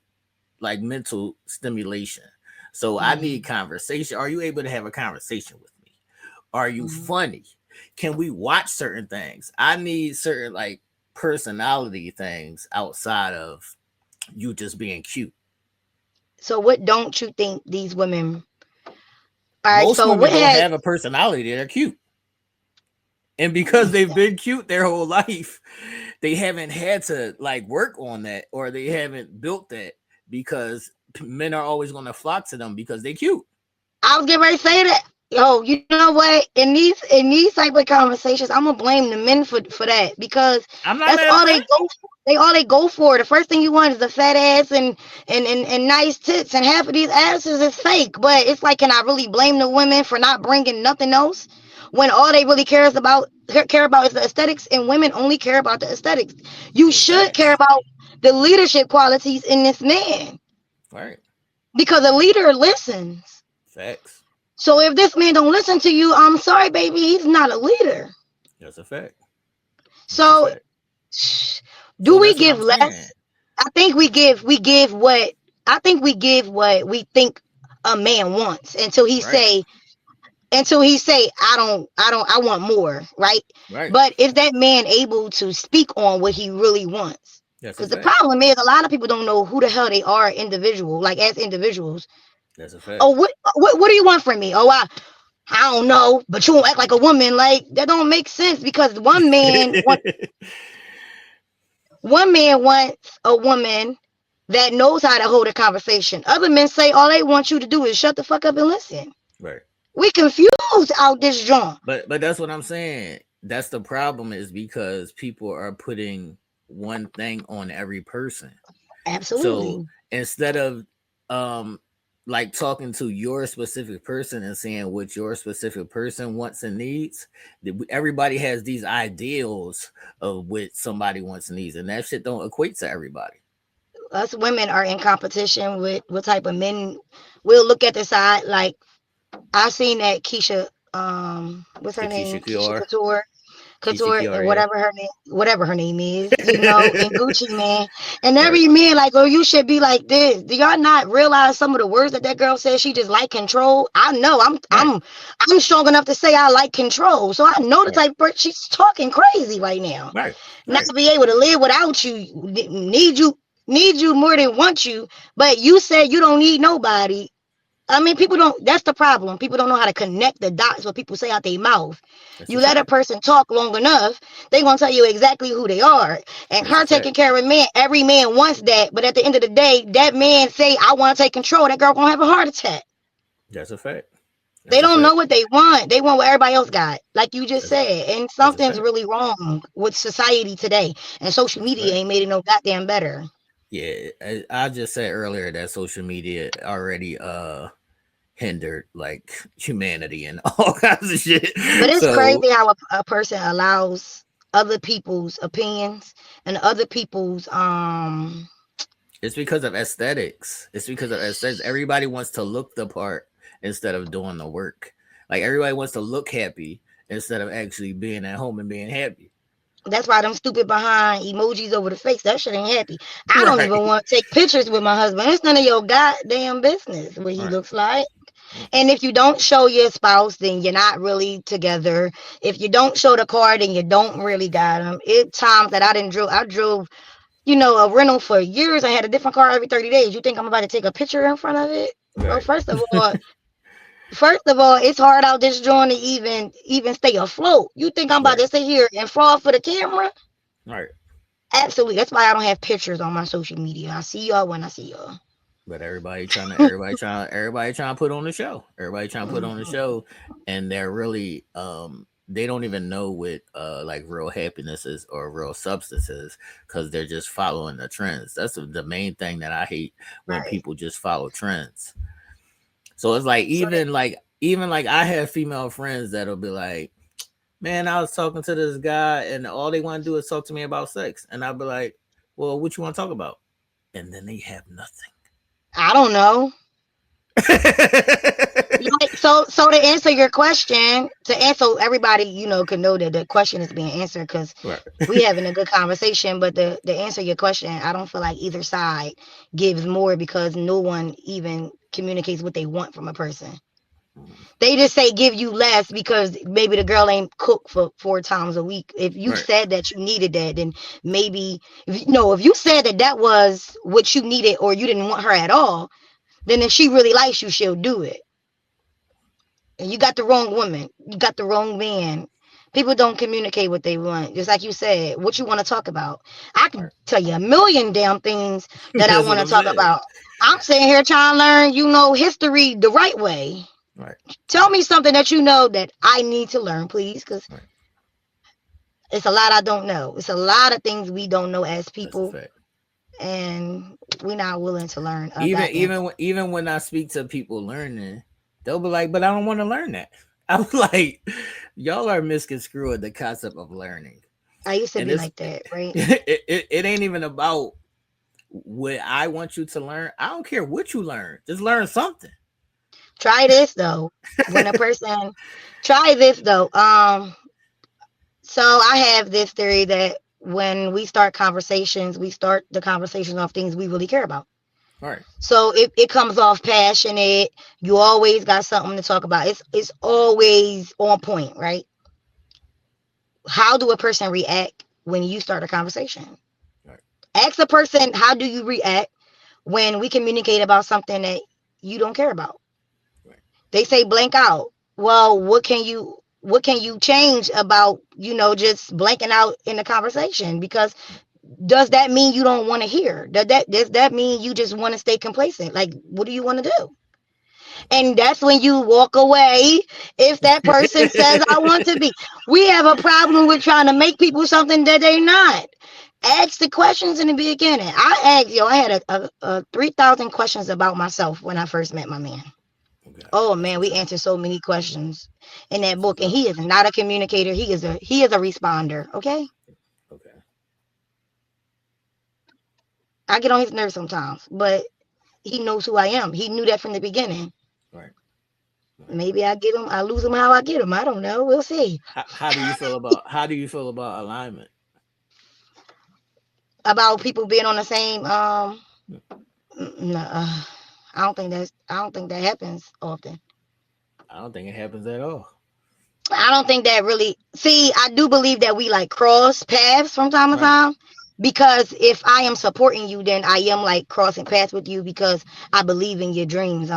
like mental stimulation. So I mm, need conversation. Are you able to have a conversation with me? Are you mm. funny? Can we watch certain things? I need certain like personality things outside of you just being cute. So what don't you think these women? All right. Most So women what don't has? have a personality, they're cute. And because they've been cute their whole life, they haven't had to like work on that or they haven't built that because men are always going to flock to them because they cute. I was getting ready to say that. Yo, you know what? In these type of conversations, I'm gonna blame the men for that because I'm not that's mad at all they that. go for. They go for. The first thing you want is a fat ass and nice tits, and half of these asses is fake. But it's like, can I really blame the women for not bringing nothing else when all they really care about is the aesthetics, and women only care about the aesthetics. You It's should care facts. about the leadership qualities in this man. Right. because a leader listens. Facts. So if this man don't listen to you, I'm sorry, baby, he's not a leader. That's a fact. That's a So fact. do So we that's what give I'm saying. less? I think we give what I think we give what we think a man wants Right. until he say I want more, right? Right. But is that man able to speak on what he really wants? That's a Because the fact. problem is a lot of people don't know who the hell they are like as individuals. That's a fact. Oh, what do you want from me? Oh, I don't know, but you won't act like a woman. Like that don't make sense because one man wants a woman that knows how to hold a conversation. Other men say all they want you to do is shut the fuck up and listen. Right. We confused out this joint. But that's what I'm saying. That's the problem is because people are putting one thing on every person. So Absolutely. instead of um like talking to your specific person and saying what your specific person wants and needs, everybody has these ideals of what somebody wants and needs, and that shit don't equate to everybody. Us women are in competition with what type of men we'll look at the side. Like I seen that Keisha, what's her The name? Keisha Keisha Kior, Keisha Couture, and Kior, yeah. whatever her name is, and Gucci man, and Right, every man like, oh, you should be like this. Do y'all not realize some of the words that that girl says? She just like control. I know. right, I'm strong enough to say I like control, so I know the right, type of person she's talking crazy right now. right, Not right. to be able to live without you, need you more than want you, but you said you don't need nobody. I mean, people don't. That's the problem. People don't know how to connect the dots. What people say out their mouth. That's a You let a fact. person talk long enough, they gonna tell you exactly who they are. And That's a her fact. taking care of a man, every man wants that. But at the end of the day, that man say, "I want to take control." That girl gonna have a heart attack. That's a fact. They That's a don't know fact. what they want. They want what everybody else got, like you just That's a, said. And that's a something's fact. really wrong with society today. And social That's a media fact. ain't made it no goddamn better. Yeah, I just said earlier that social media already hindered like humanity and all kinds of shit. But it's So crazy how a person allows other people's opinions and other people's it's because of aesthetics. It's because of aesthetics. Everybody wants to look the part instead of doing the work. Like everybody wants to look happy instead of actually being at home and being happy. that's why them stupid behind emojis over the face, that shit ain't happy. I don't Right. even want to take pictures with my husband. It's none of your goddamn business what he Right. looks like. And if you don't show your spouse, then you're not really together. If you don't show the car, then you don't really got him. It times that I drove, a rental for years. I had a different car every 30 days. You think I'm about to take a picture in front of it? Bro, Right. first of all, it's hard out this joint to even stay afloat. You think I'm about Right. to sit here and fall for the camera? Right. Absolutely. That's why I don't have pictures on my social media. I see y'all when I see y'all. But everybody trying to put on the show. Everybody trying to put on the Mhm. show, and they're really they don't even know what like real happiness is or real substance is because they're just following the trends. That's the main thing that I hate when Right. people just follow trends. So it's like So even like I have female friends that'll be like, man, I was talking to this guy and all they want to do is talk to me about sex, and I'll be like, well, what you want to talk about? And then they have nothing. I don't know. Like, so to answer your question, to answer everybody, can know that the question is being answered because Right. we having a good conversation. But the answer your question, I don't feel like either side gives more because no one even communicates what they want from a person. They just say give you less because maybe the girl ain't cooked for 4 times a week. If you Right. said that you needed that, then maybe if you said that that was what you needed or you didn't want her at all, then if she really likes you, she'll do it. And you got the wrong woman. You got the wrong man. People don't communicate what they want. Just like you said, what you want to talk about. I can Right. tell you a million damn things that I That's want what to I'm talk saying. about. I'm sitting here trying to learn, history the right way. Right. Tell me something that you know that I need to learn, please, because Right. it's a lot I don't know. It's a lot of things we don't know as That's a people, fact. and we're not willing to learn a Even goddamn even thing. when- even when I speak to people learning, they'll be like, "But I don't want to learn that." I'm like, "Y'all are misconstruing the concept of learning, I used to and be it's like that, right? it ain't even about what I want you to learn, I don't care what you learn. Just learn something. Try this though. When a person try this though. So I have this theory that when we start conversations, we start the conversation off things we really care about. All right. So it comes off passionate. You always got something to talk about. It's always on point, right? How do a person react when you start a conversation? All right. Ask a person, how do you react when we communicate about something that you don't care about? Right. They say blank out. Well, what can you change about, just blanking out in the conversation? Because does that mean you don't want to hear? Does that mean you just want to stay complacent? Like, what do you want to do? And that's when you walk away if that person says, I want to be. We have a problem with trying to make people something that they're not. Ask the questions in the beginning. I had a 3,000 questions about myself when I first met my man. Okay. Oh That's man, what's we up. answered so many questions in that That's what's book, and up. he is not a communicator. He is a responder. Okay, Okay. I get on his nerves sometimes, but he knows who I am. He knew that from the beginning. Right. Right. Maybe I get him, I lose him how I get him. I don't know. We'll see. How do you feel about alignment? About people being on the same no, I don't think that happens often. I don't think it happens at all. I don't think that really. See, I do believe that we like cross paths from time to Right. time. Because if I am supporting you, then I am like crossing paths with you because I believe in your dreams.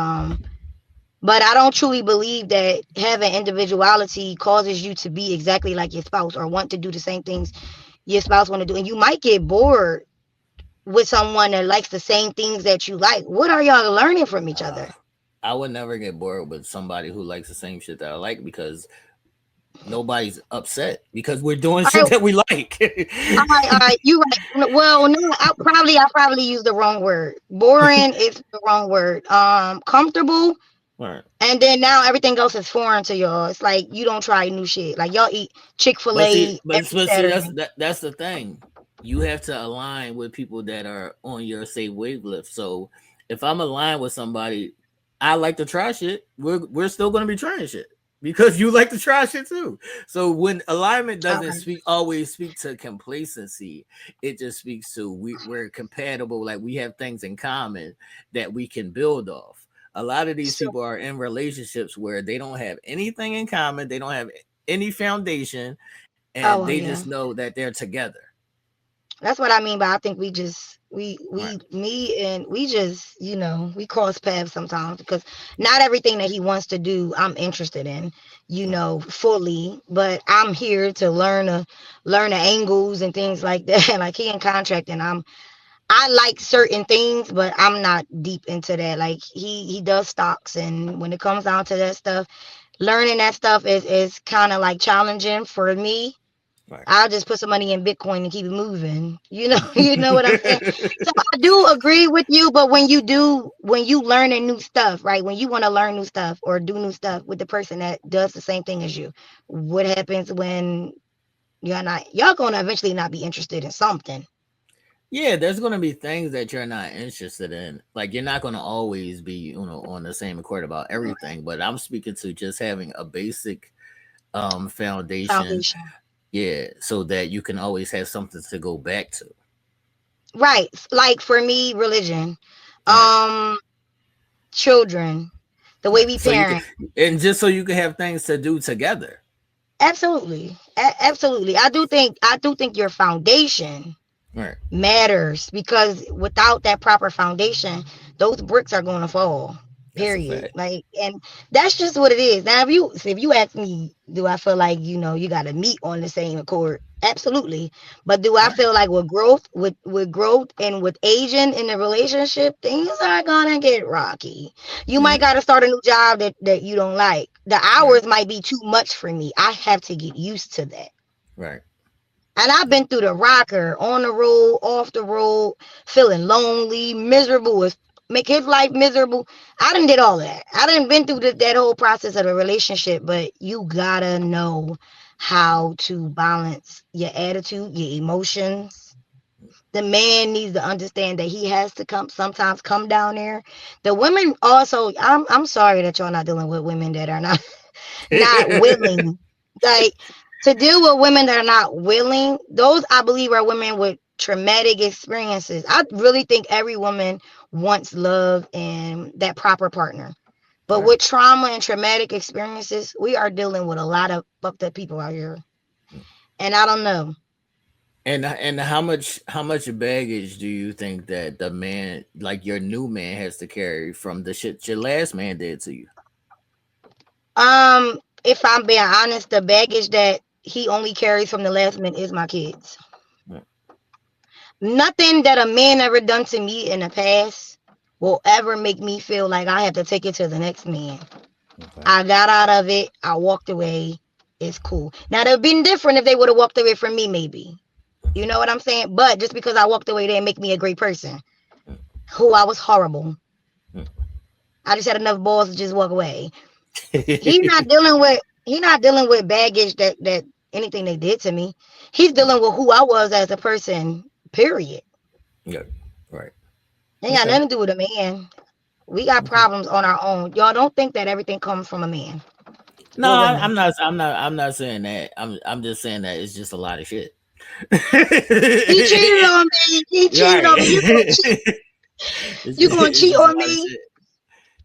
But I don't truly believe that having individuality causes you to be exactly like your spouse or want to do the same things your spouse want to do. And you might get bored with someone that likes the same things that you like. What are y'all learning from each Uh, other? I would never get bored with somebody who likes the same shit that I like because nobody's upset because we're doing All shit right, that we like. all right, you right. Well, no, I probably used the wrong word. Boring is the wrong word. Comfortable, Right. and then now everything else is foreign to y'all. It's like you don't try new shit. Like y'all eat But see, Chick-fil-A every that's Saturday. that's the thing. You have to align with people that are on your same wavelength. So if I'm aligned with somebody, I like to try shit. We're still gonna be trying shit because you like to try shit too. So when alignment doesn't Okay. speak to complacency, it just speaks to we're compatible. Like we have things in common that we can build off. A lot of these So, people are in relationships where they don't have anything in common. They don't have any foundation, and oh they just yeah. know that they're together. That's what I mean by I think we just Right, me and we just we cross paths sometimes because not everything that he wants to do I'm interested in, right, fully, but I'm here to learn the angles and things like that. Like he in contracting, I like certain things, but I'm not deep into that. Like he does stocks, and when it comes down to that stuff, learning that stuff is kind of like challenging for me. right. I'll just put some money in Bitcoin and keep it moving. You know what I'm saying? So I do agree with you, but when you learning new stuff, right? When you want to learn new stuff or do new stuff with the person that does the same thing as you, what happens when y'all gonna eventually not be interested in something? Yeah, there's gonna be things that you're not interested in. Like you're not gonna always be, on the same accord about everything. But I'm speaking to just having a basic foundation, Foundation. yeah, so that you can always have something to go back to. Right. Like for me, religion. Right. Um, children, the way Right. we So you can, parent. and just so you can have things to do together. Absolutely. Absolutely. I do think your foundation Right. matters because without that proper foundation, those bricks are going to fall. That's a Period. fact. Like, and that's just what it is. Now, if you ask me, do I feel like you got to meet on the same accord? Absolutely. But do I Right. feel like with growth and with aging in the relationship, things are gonna get rocky. You might Yeah. got to start a new job that you don't like. The Right. hours might be too much for me. I have to get used to that. Right. And I've been through the rocker, on the road, off the road, feeling lonely, miserable, make his life miserable. I done did all of that. I done been through that whole process of the relationship, but you gotta know how to balance your attitude, your emotions, The man needs to understand that he has to sometimes come down there. The women also, I'm sorry that y'all not dealing with women that are not not willing. Like, to deal with women that are not willing, those I believe are women with traumatic experiences. I really think every woman wants love and that proper partner. But Right. with trauma and traumatic experiences, we are dealing with a lot of fucked up people out here. And I don't know. And how much baggage do you think that the man, like your new man, has to carry from the shit your last man did to you? If I'm being honest, the baggage that he only carries from the last man is my kids. Mm, Nothing that a man ever done to me in the past will ever make me feel like I have to take it to the next man. okay. I got out of it. I walked away. It's cool. Now, it would have been different if they would have walked away from me, maybe. You know what I'm saying? But just because I walked away didn't make me a great person. Mm, Who I was horrible. mm. I just had enough balls to just walk away. He not dealing with baggage that anything they did to me. He's dealing with who I was as a person. Period. Yeah. Right. Ain't got Okay. nothing to do with a man. We got Okay. problems on our own. Y'all don't think that everything comes from a man No, or I, woman. I'm not. I'm not saying that. I'm just saying that it's just a lot of shit. He cheated on me. He cheated Right. on me. You gonna cheat? it's, You gonna it's cheat just a on lot of me? shit.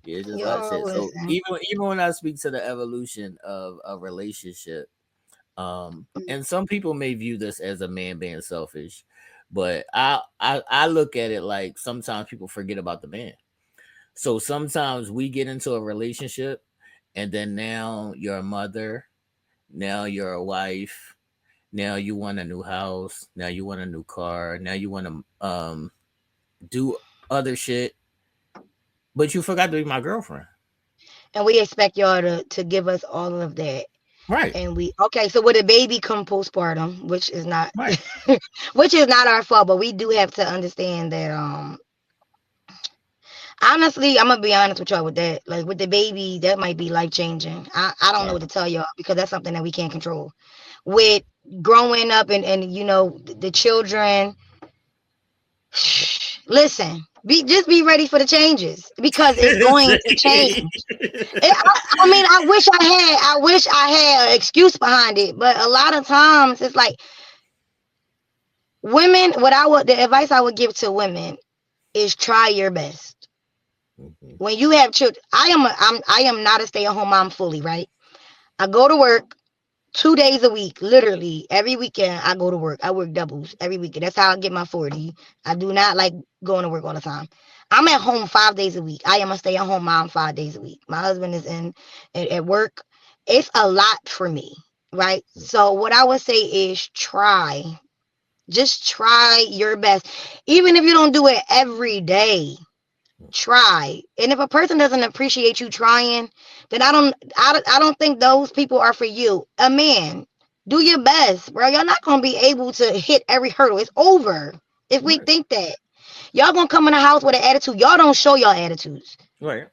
Yeah, it's just a lot of Yo, shit. So listen. even when I speak to the evolution of a relationship, and some people may view this as a man being selfish, but I look at it like sometimes people forget about the man. So sometimes we get into a relationship, and then now you're a mother, now you're a wife, now you want a new house, now you want a new car, now you want to do other shit, but you forgot to be my girlfriend. And we expect y'all to give us all of that. Right, And we okay, so with a baby come postpartum, which is not right. which is not our fault, but we do have to understand that honestly, I'm gonna be honest with y'all with that. Like with the baby, that might be life changing. I don't know Right. what to tell y'all because that's something that we can't control. With growing up and you know the children, listen, be ready for the changes because it's going to change. I mean, I wish I had an excuse behind it, but a lot of times it's like women. The advice I would give to women is try your best. Mhm. When you have children, I am not a stay at home mom fully, right? I go to work 2 days a week, literally every weekend. I go to work. I work doubles every weekend. That's how I get my 40. I do not like going to work all the time. I'm at home 5 days a week. I am a stay at home mom 5 days a week. My husband is at work. It's a lot for me, right? So what I would say is try. Just try your best. Even if you don't do it every day, try. And if a person doesn't appreciate you trying, then I don't think those people are for you. A man, do your best, bro. Y'all not gonna be able to hit every hurdle. It's over if we Right, think that. Y'all gonna come in the house with an attitude. Y'all don't show y'all attitudes. right.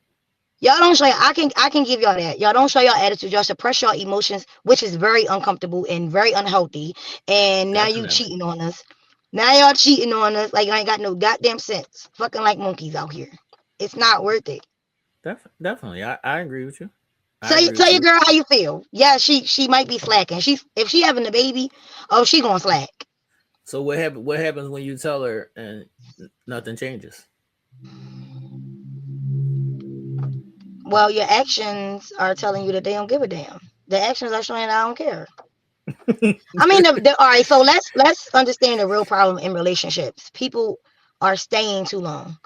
Y'all don't show. I can give y'all that. Y'all don't show y'all attitudes. Y'all suppress your emotions, which is very uncomfortable and very unhealthy. And now you Definitely, cheating on us. Now y'all cheating on us like I ain't got no goddamn sense. Fucking like monkeys out here. It's not worth it. definitely. I agree with you. I Tell agree tell with your you. girl how you feel. Yeah, she might be slacking. She's if she having a baby, oh she gonna slack. So what happens when you tell her and nothing changes? Well, your actions are telling you that they don't give a damn. The actions are showing I don't care. I mean, all right. So let's understand the real problem in relationships. People are staying too long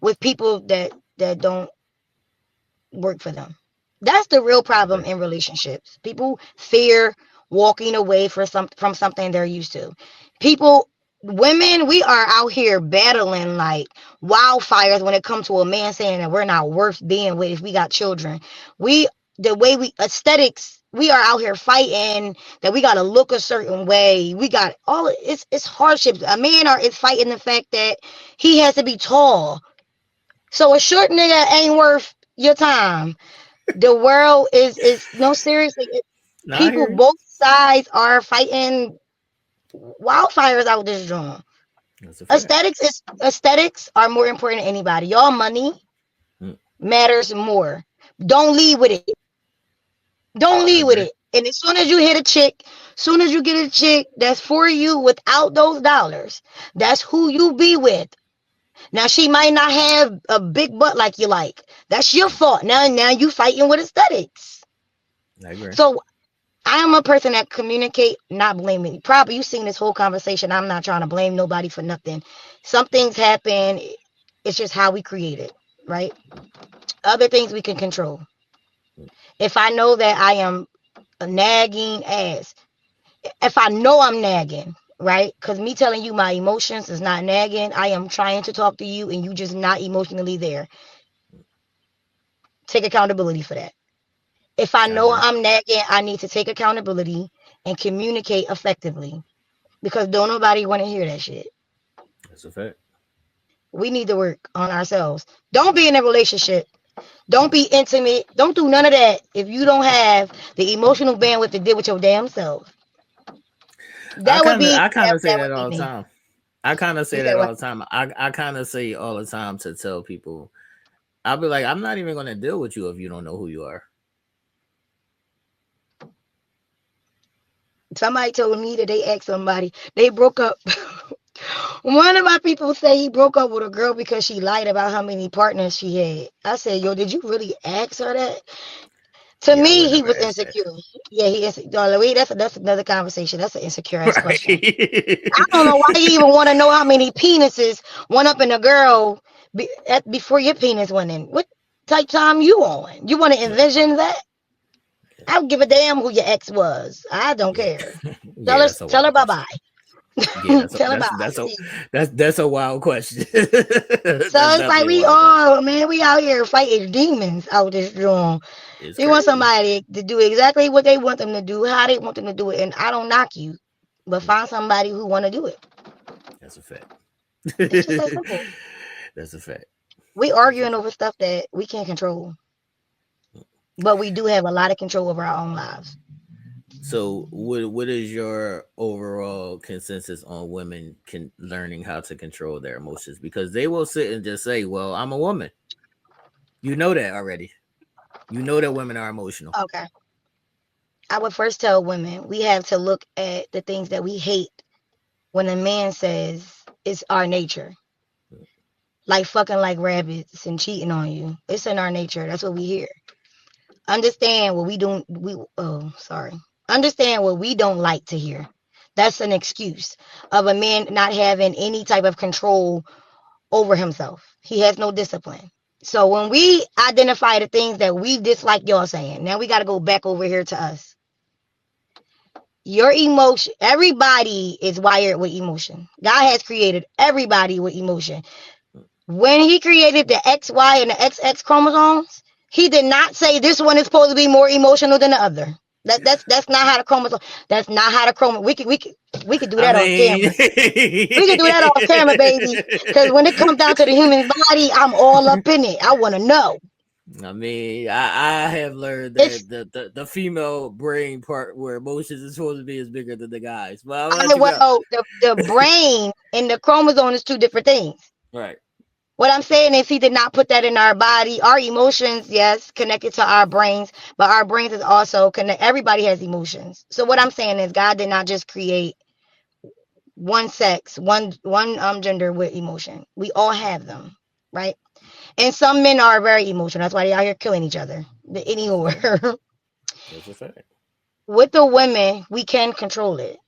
with people that don't work for them. That's the real problem Okay. in relationships. People fear walking away from something they're used to. People, women, we are out here battling like wildfires when it comes to a man saying that we're not worth being with if we got children. We the way we aesthetics, we are out here fighting that we gotta look a certain way. We got all it's hardships. A man is fighting the fact that he has to be tall. So a short nigga ain't worth your time. The world is no seriously. No, I People hear you. both sides are fighting wildfires out this joint. That's a fact. Aesthetics are more important than anybody. Y'all money Mm, matters more. Don't lead with it. Don't I lead with agree. it. And as soon as you hit a chick, soon as you get a chick that's for you without those dollars, that's who you be with. Now she might not have a big butt like you like. That's your fault. Now you fighting with aesthetics. I agree. So I am a person that communicate, not blaming. Probably you seen this whole conversation. I'm not trying to blame nobody for nothing. Some things happen. It's just how we create it, right? Other things we can control. If I know that I am a nagging ass, if I know I'm nagging, right? Because me telling you my emotions is not nagging. I am trying to talk to you and you just not emotionally there. Take accountability for that. If I I know agree. I'm nagging, I need to take accountability and communicate effectively because don't nobody want to hear that shit. That's a fact. We need to work on ourselves. Don't be in a relationship. Don't be intimate. Don't do none of that if you don't have the emotional bandwidth to deal with your damn self. That would be I kind that, of say that that would be all the me. time. I kind of You say said that what? all the time. I kind of say all the time to tell people, I'll be like, I'm not even going to deal with you if you don't know who you are. Somebody told me that they asked somebody they broke up. One of my people say he broke up with a girl because she lied about how many partners she had. I said, "Yo, did you really ask her that?" To Yeah, I me, would he never was ask that. insecure. Yeah, he is. Oh, wait, that's another conversation. That's an insecure ass question. I don't know why Right. you even want to know how many penises went up in a girl before your penis went in. What type time you on? You want to envision that? I don't give a damn who your ex was. I don't Yeah. care. Tell Yeah, her, that's a tell her wild bye question. bye. Yeah, that's a, Tell her bye. that's a wild question. That's So it's like definitely a we wild question. all, man, we out here fighting demons out this room. It's You want crazy. somebody to do exactly what they want them to do, how they want them to do it, and I don't knock you, but Mm, find somebody who want to do it. that's a fact. It's just that simple. That's a fact. We That's a arguing fact. over stuff that we can't control, but we do have a lot of control over our own lives. So, what is your overall consensus on women can learning how to control their emotions? Because they will sit and just say, "Well, I'm a woman." You know that already. You know that women are emotional. Okay. I would first tell women we have to look at the things that we hate when a man says it's our nature, like fucking like rabbits and cheating on you. It's in our nature. That's what we hear. Understand what we don't we oh sorry. Understand what we don't like to hear. That's an excuse of a man not having any type of control over himself. He has no discipline. So when we identify the things that we dislike y'all saying, now we got to go back over here to us. Your emotion, everybody is wired with emotion. God has created everybody with emotion. When he created the XY and the XX chromosomes, he did not say this one is supposed to be more emotional than the other. That's not how the chromosome. That's not how the chromosome. We could do I that off mean, camera. We could do that off camera, baby. Because when it comes down to the human body, I'm all up in it. I want to know. I have learned It's that the female brain part where emotions is supposed to be is bigger than the guys. But I'm gonna let you go. well, the brain and the chromosome is two different things. Right. What I'm saying is he did not put that in our body. Our emotions, yes, connected to our brains, but our brains is also connect. Everybody has emotions. So what I'm saying is God did not just create one sex, one gender with emotion. We all have them, right? And some men are very emotional. That's why they out here killing each other. The any That's a fact. whore. That's a fact. With the women, we can control it.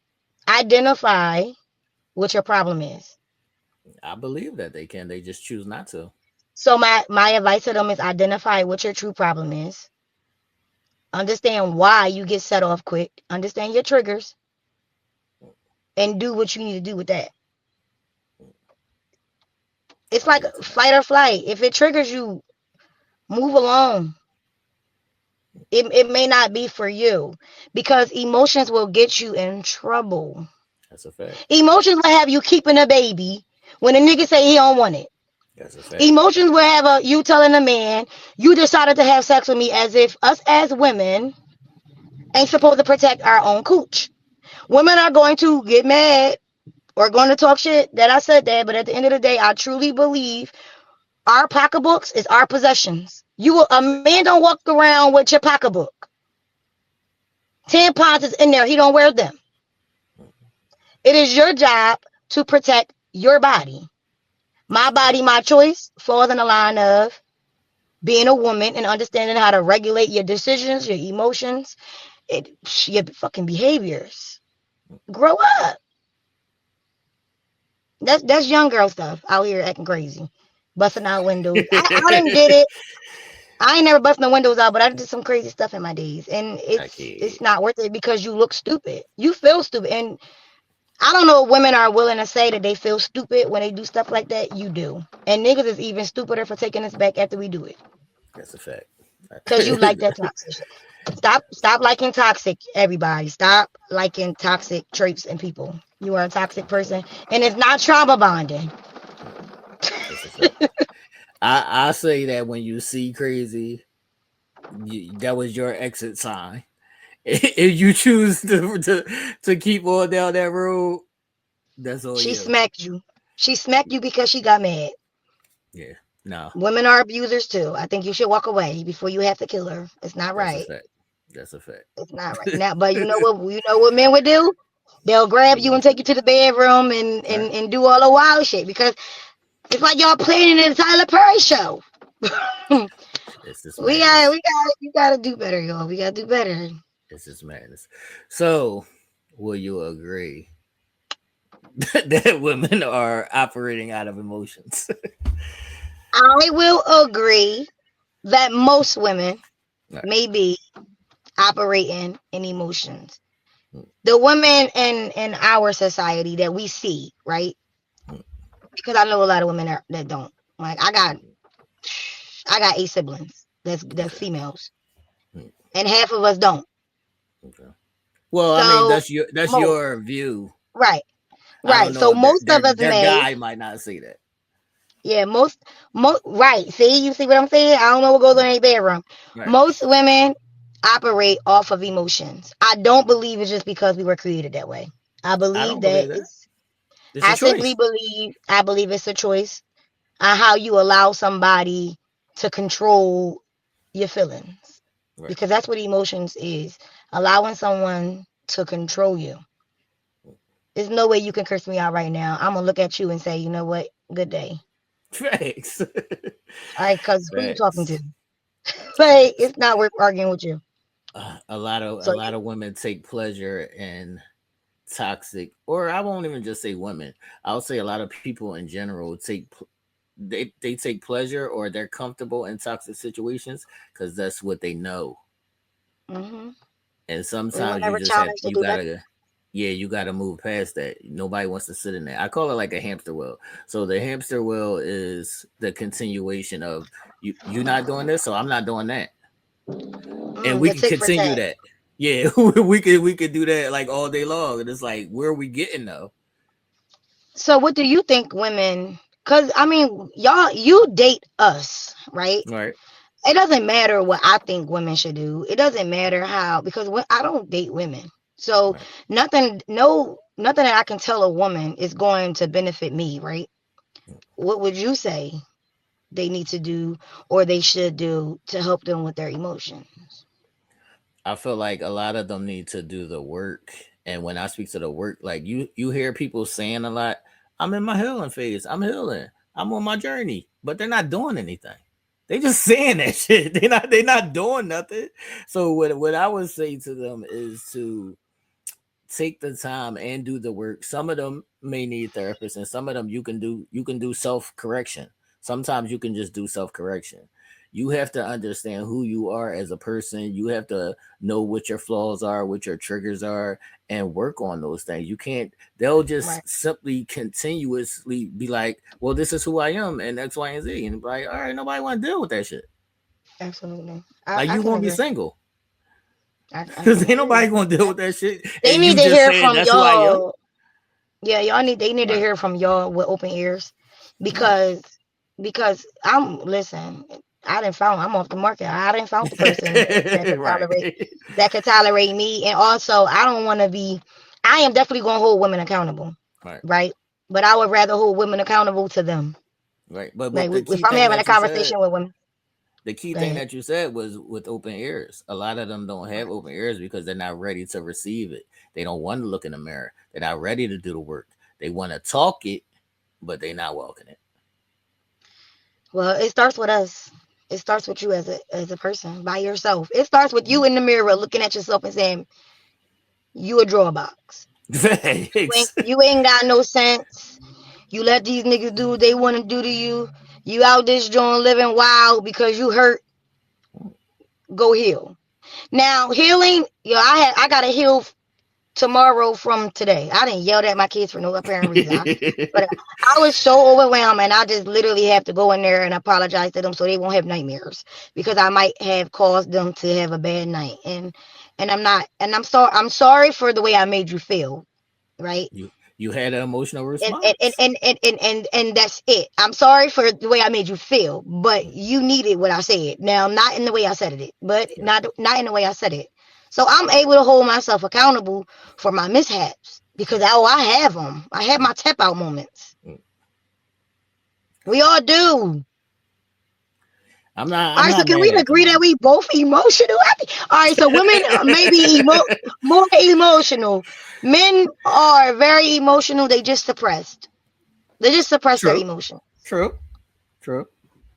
Identify what your problem is. I believe that they can. They just choose not to. So my advice to them is identify what your true problem is. Understand why you get set off quick. Understand your triggers and do what you need to do with that. It's I'll like wait to that. fight or flight. If it triggers you, move along. It may not be for you because emotions will get you in trouble. That's a fact. Emotions will have you keeping a baby when a nigga say he don't want it. That's a fact. Emotions will have you telling a man you decided to have sex with me as if us as women ain't supposed to protect our own cooch. Women are going to get mad or going to talk shit, that I said that. But at the end of the day, I truly believe our pocketbooks is our possessions. A man don't walk around with your pocketbook. Tampons is in there. He don't wear them. It is your job to protect your body. My body, my choice falls in the line of being a woman and understanding how to regulate your decisions, your emotions, your fucking behaviors. Grow up. That's young girl stuff out here acting crazy, busting out windows. I didn't did it. I ain't never busting the windows out, but I did some crazy stuff in my days, and it's Okay, not worth it because you look stupid. You feel stupid, and I don't know if women are willing to say that they feel stupid when they do stuff like that. You do, and niggas is even stupider for taking us back after we do it that's a fact. because you like that toxic shit. Stop liking toxic. Everybody, stop liking toxic traits in people. You are a toxic person, and it's not trauma bonding. That's a fact. I say that when you see crazy, that was your exit sign. If you choose to keep on down that road, that's all She you. smacked you. She smacked you because she got mad. Yeah, no, Women are abusers too. I think you should walk away before you have to kill her. It's not that's a right. fact. That's a fact. It's not right. Now, but you know what? You know what men would do? They'll grab you and take you to the bedroom and Right? do all the wild shit because it's like y'all playing in the Tyler Perry show. It's this madness. You gotta do better, y'all. We gotta do better. It's this madness. So, will you agree that women are operating out of emotions? I will agree that most women Right. may be operating in emotions. Mm, The women in our society that we see, right? mm, Because I know a lot of women that don't. Like I got 8 siblings. That's okay. females, Mm, and half of us don't. okay. Well, I mean, So that's most your view. right, I don't right. know So if their most their of us their may, guy might not say that. yeah, most right. See, you see what I'm saying? I don't know what goes on Mm, in a bedroom. right. Most women operate off of emotions. I don't believe it's just because we were created that way. I I believe don't that believe that. it's. It's a choice. I believe it's a choice on how you allow somebody to control your feelings, Right. because that's what emotions is, allowing someone to control you. There's no way you can curse me out right now. I'm gonna look at you and say, you know what, good day. Facts. All right, because who you talking to? Facts. Like, Facts. it's not worth arguing with you. A So lot of women take pleasure in toxic, or I won't even just say women. I'll say a lot of people in general they take pleasure or they're comfortable in toxic situations because that's what they know. hmm And we were sometimes never challenged to you do better. gotta yeah, you gotta move past that. Nobody wants to sit in there. I call it like a hamster wheel. So the hamster wheel is the continuation of you not doing this, so I'm not doing that. And we The can tick for continue tat. that. Yeah, we could do that like all day long. And it's like, where are we getting though? So what do you think women? Because I mean, y'all, you date us, right? Right, It doesn't matter what I think women should do. It doesn't matter how, because when I don't date women. So right. nothing that I can tell a woman is going to benefit me, right? What would you say they need to do or they should do to help them with their emotions? I feel like a lot of them need to do the work. And when I speak to the work, like you hear people saying a lot, I'm in my healing phase. I'm healing. I'm on my journey. But they're not doing anything. They just saying that shit. They not doing nothing. So what I would say to them is to take the time and do the work. Some of them may need therapists, and some of them you can do self correction. Sometimes you can just do self correction. You have to understand who you are as a person. You have to know what your flaws are, what your triggers are, and work on those things. You can't. They'll Right. just simply continuously be like, "Well, this is who I am," and X, Y, and Z, and be like, "All right, nobody want to deal with that shit." Absolutely. Like I you can gonna be agree. single I because can ain't agree. nobody gonna deal with that shit, They and need you to just hear saying from that's who I am. y'all. Yeah, they need to Right. hear from y'all with open ears, Right. because listen, I'm off the market. I didn't found the person Right. that could tolerate me, and also I don't want to be. I am definitely going to hold women accountable. Right. right? But I would rather hold women accountable to them. Right. But Like what the if key I'm thing having a that you said, conversation with women, the key go thing ahead. that you said was with open ears. A lot of them don't have open ears because they're not ready to receive it. They don't want to look in the mirror. They're not ready to do the work. They want to talk it, but they're not walking it. Well, it starts with us. It starts with you as a person by yourself. It starts with you in the mirror looking at yourself and saying, "You a draw box. Thanks. You ain't got no sense. You let these niggas do what they want to do to you. You out this joint living wild because you hurt. Go heal." Now healing, I gotta heal tomorrow from today. I didn't yell at my kids for no apparent reason. But I was so overwhelmed, and I just literally have to go in there and apologize to them so they won't have nightmares because I might have caused them to have a bad night. And I'm not, and I'm sorry for the way I made you feel, right? You had an emotional and and and response. and and and, and, and that's it. I'm sorry for the way I made you feel, but you needed what I said. Now, not in the way I said it, but Right. not in the way I said it. So I'm able to hold myself accountable for my mishaps because Right. I have them. I have Right. my tap out moments. Mm. We all do. I'm All right, so not can mad we at agree that them. we both emotional? All right, so women may be more emotional. Men are very emotional. They just suppressed. They just suppress their True. emotions. True. True.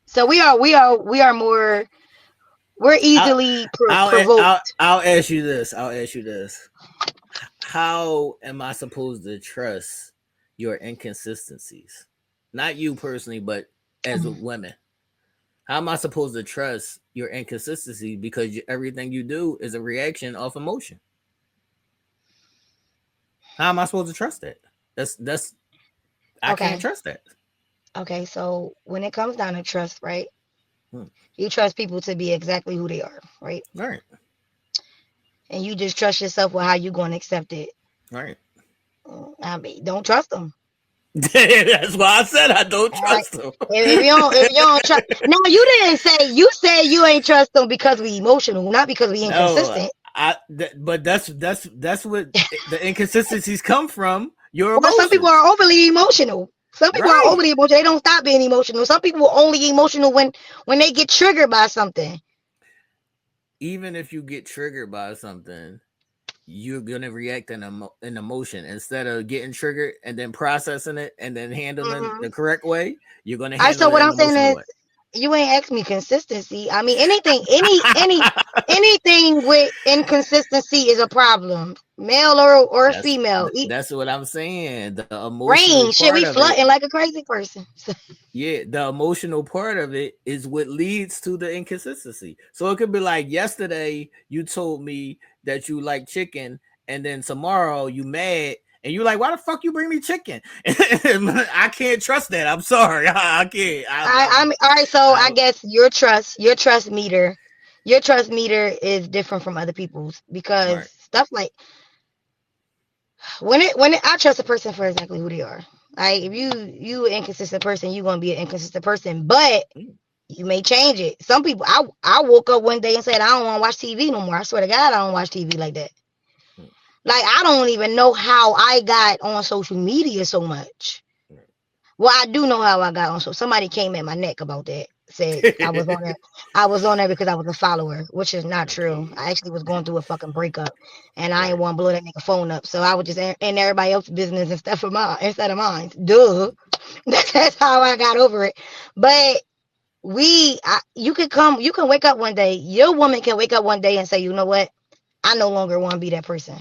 So we are more we're I'll, easily provoked. I'll ask you this. I'll ask you this. How am I supposed to trust your inconsistencies? Not you personally, but as with women. How am I supposed to trust your inconsistency because everything you do is a reaction of emotion? How am I supposed to trust that? That's I can't Okay. trust that. Okay. So when it comes down to trust, right? Hmm. You trust people to be exactly who they are, right? All right, And you just trust yourself with how you going to accept it. all right. I mean, don't trust them. That's why I said I don't All right. trust them. If you don't trust, now you said you ain't trust them because we emotional, not because we No, inconsistent. but that's what the inconsistencies come from. Your Well, some people emotions, are overly emotional. Some people are right? overly emotional. They don't stop being emotional. Some people are only emotional when they get triggered by something. Even if you get triggered by something, you're gonna react in in emotion instead of getting triggered and then processing it and then handling Mhm. the correct way. You're gonna I handle so it what in I'm an saying emotional is way. you ain't asked me consistency. I mean anything with inconsistency is a problem. Male or female. That's what I'm saying. The emotional Rain, shit, part we of it, flooding like a crazy person. yeah, the emotional part of it is what leads to the inconsistency. So it could be like yesterday you told me that you like chicken, and then tomorrow you mad and you like, why the fuck you bring me chicken? I can't trust that. I'm sorry, I can't. I'm all right, so I I guess your trust meter is different from other people's because right. stuff like I trust a person for exactly who they are. Like if you an inconsistent person, you're gonna be an inconsistent person. But Mm, you may change it. Some people, I woke up one day and said I don't want to watch TV no more. I swear to God, I don't watch TV like that. mm, Like I don't even know how I got on social media so much. right. Well, I do know how I got on. So somebody came at my neck about that. Said I was on there. I was on there because I was a follower, which is not true. Okay. I actually was going through a fucking breakup, and I ain't Right. want to blow that nigga phone up. So I was just in everybody else's business instead of mine. Duh. That's how I got over it. But you can wake up one day. Your woman can wake up one day and say, you know what? I no longer want to be that person.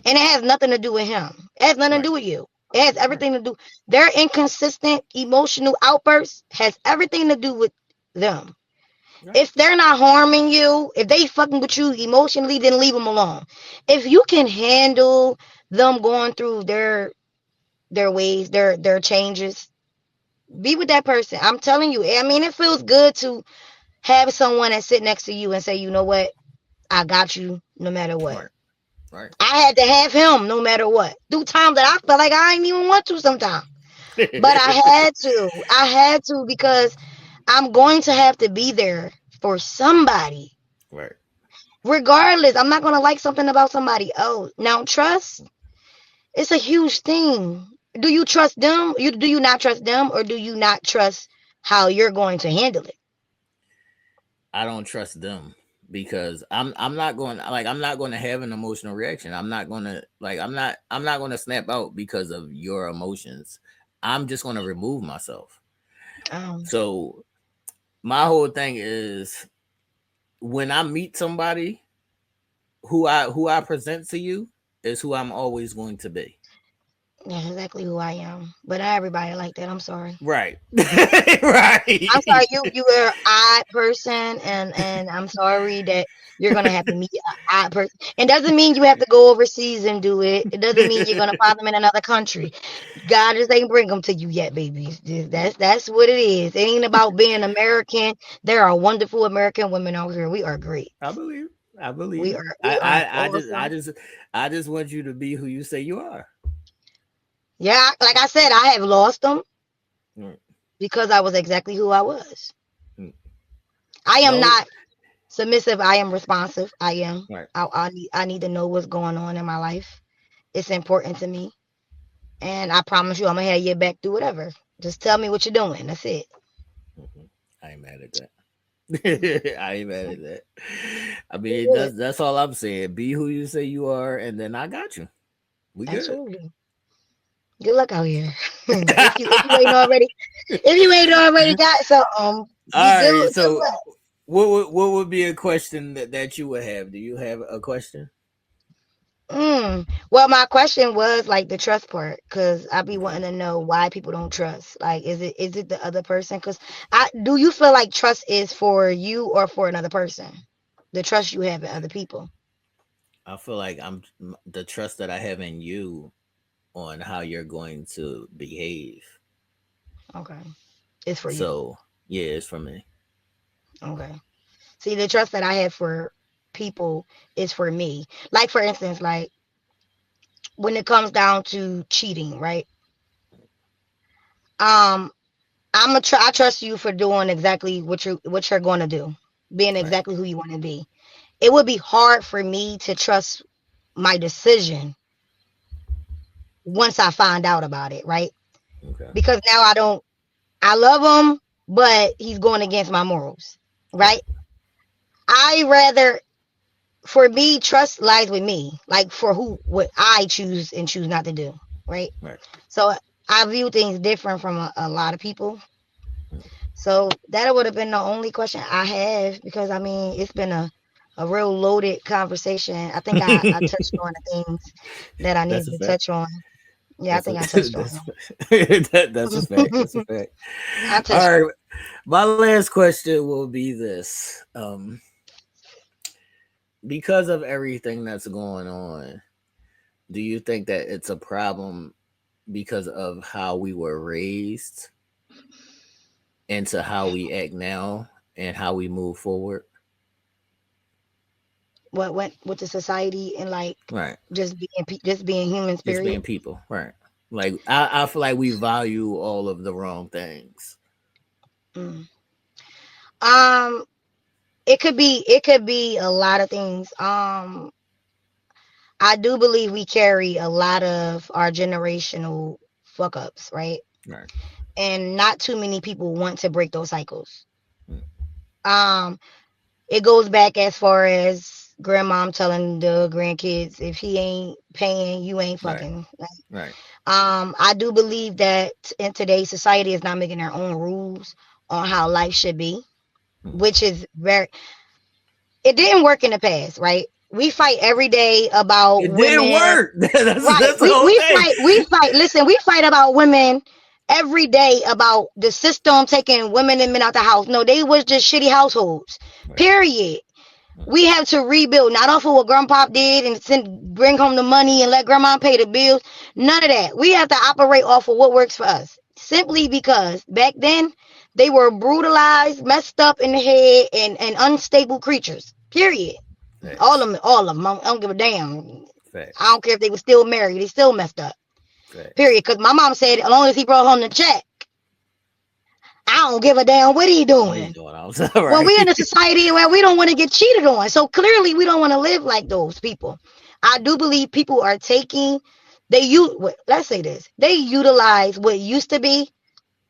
And it has nothing to do with him. It has nothing to Right. do with you. It has Right. everything to do. Their inconsistent emotional outbursts has everything to do with them. Right. If they're not harming you, if they fucking with you emotionally, then leave them alone. If you can handle them going through their ways, their changes, be with that person. I'm telling you. I mean, it feels good to have someone that sit next to you and say, you know what, I got you no matter what. Right. Right. I had to have him no matter what. Through times that I felt like I didn't even want to sometimes. But I had to. I had to because I'm going to have to be there for somebody. Right. Regardless, I'm not going to like something about somebody else. Now, trust It's a huge thing. Do you trust them? Do you not trust them, or do you not trust how you're going to handle it? I don't trust them because I'm not going I'm not going to have an emotional reaction. I'm not going to I'm not going to snap out because of your emotions. I'm just going to remove myself. Um, So my whole thing is when I meet somebody who I present to you is who I'm always going to be. that's exactly who I am. But not everybody like that. I'm sorry. Right. I'm sorry, Right. you are an odd person, and I'm sorry that you're gonna have to meet an odd person. It doesn't mean you have to go overseas and do it. It doesn't mean you're gonna find them in another country. God just ain't bring them to you yet, babies. That's what it is. It ain't about being American. There are wonderful American women out here. We are great. I believe. I believe We it. are we are awesome. I just want you to be who you say you are. Yeah, like I said, I have lost them Mm, because I was exactly who I was. mm. I am No, not submissive. I am responsive. I am. right. I need to know what's going on in my life. It's important to me, and I promise you, I'm gonna have your back through whatever. Just tell me what you're doing. That's it. Mhm. I ain't mad at that. I ain't mad at that. I mean, Good. that's all I'm saying. Be who you say you are, and then I got you. We good. Absolutely. Good luck out here. If you ain't already if you ain't already got something, be All right. good So, luck. what would be a question that you would have? Do you have a question? Well, my question was like the trust part, because I be Okay. wanting to know why people don't trust. Like, is it the other person? Because I do you feel like trust is for you or for another person? The trust you have in other people. I feel like the trust that I have in you on how you're going to behave. Okay, it's for you. So yeah, it's for me. Okay. See, the trust that I have for people is for me. Like, for instance, like when it comes down to cheating, right? Um, I trust you for doing exactly what you're going to do, being Right. exactly who you want to be. It would be hard for me to trust my decision once I find out about it, right? Okay. Because now I love him, but he's going against my morals, right? Right. I rather, for me, trust lies with me, like for what I choose and choose not to do, right? Right. So I view things different from a lot of people. Mm. So that would have been the only question I have, because I mean, it's been a real loaded conversation. I think I touched on the things that I That's needed a to fact. touch on. Yeah, I That's a think I touched on that's that's a fact. That's a them. fact. I All touched right. My last question will be this: because of everything that's going on, do you think that it's a problem because of how we were raised into how we act now and how we move forward? what went with the society and like Right. just being humans. Just Period. being people. Right. Like I feel like we value all of the wrong things. Mm. Um, it could be a lot of things. I do believe we carry a lot of our generational fuck ups, right? Right. And not too many people want to break those cycles. Mm. Um, it goes back as far as grandmom telling the grandkids, if he ain't paying, you ain't Right. fucking. Right. I do believe that in today's society is not making their own rules on how life should be, Mm. which is very, it didn't work in the past, right? We fight every day about It didn't women. work. Right. That's the We whole we thing. fight we fight listen, we fight about women every day, about the system taking women and men out the house. No, they was just shitty households. Right. Period. Mm. We have to rebuild, not off of what grandpa did and bring home the money and let grandma pay the bills. None of that. We have to operate off of what works for us. Simply because back then they were brutalized, messed up in the head, and unstable creatures. Period. All Facts. of them, all of them. I don't give a damn. I Facts. don't care if they were still married. They still messed up. Facts. Period. Because my mom said, as long as he brought home the check, I don't give a damn what he What are you doing. doing? I'm sorry. Well, we in Right. a society where we don't want to get cheated on. So clearly we don't want to live like those people. I do believe people are taking Let's say this. They utilize what used to be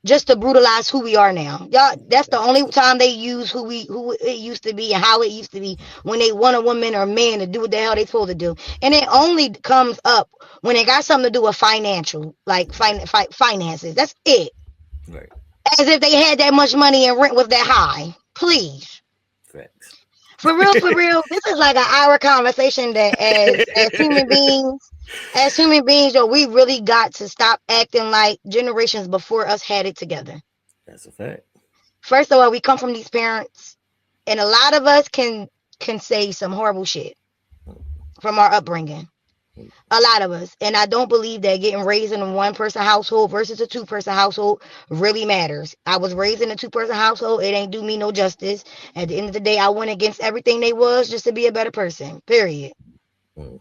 just to brutalize who we are now. Y'all, that's the only Facts. time they use who it used to be and how it used to be when they want a woman or man to do what the hell they supposed to do. And it only comes up when it got something to do with financial, like Right. finances. That's it. Right. As if they had that much money and rent was that high. Please. Facts. For real, this is like an hour conversation that as human beings, yo, we really got to stop acting like generations before us had it together. That's a fact. First of all, we come from these parents, and a lot of us can say some horrible shit from our upbringing. A lot of us, and I don't believe that getting raised in a one person household versus a two-person household really matters. I was raised in a two-person household. It ain't do me no justice. At the end of the day, I went against everything they was just to be a better person. Period. Mm,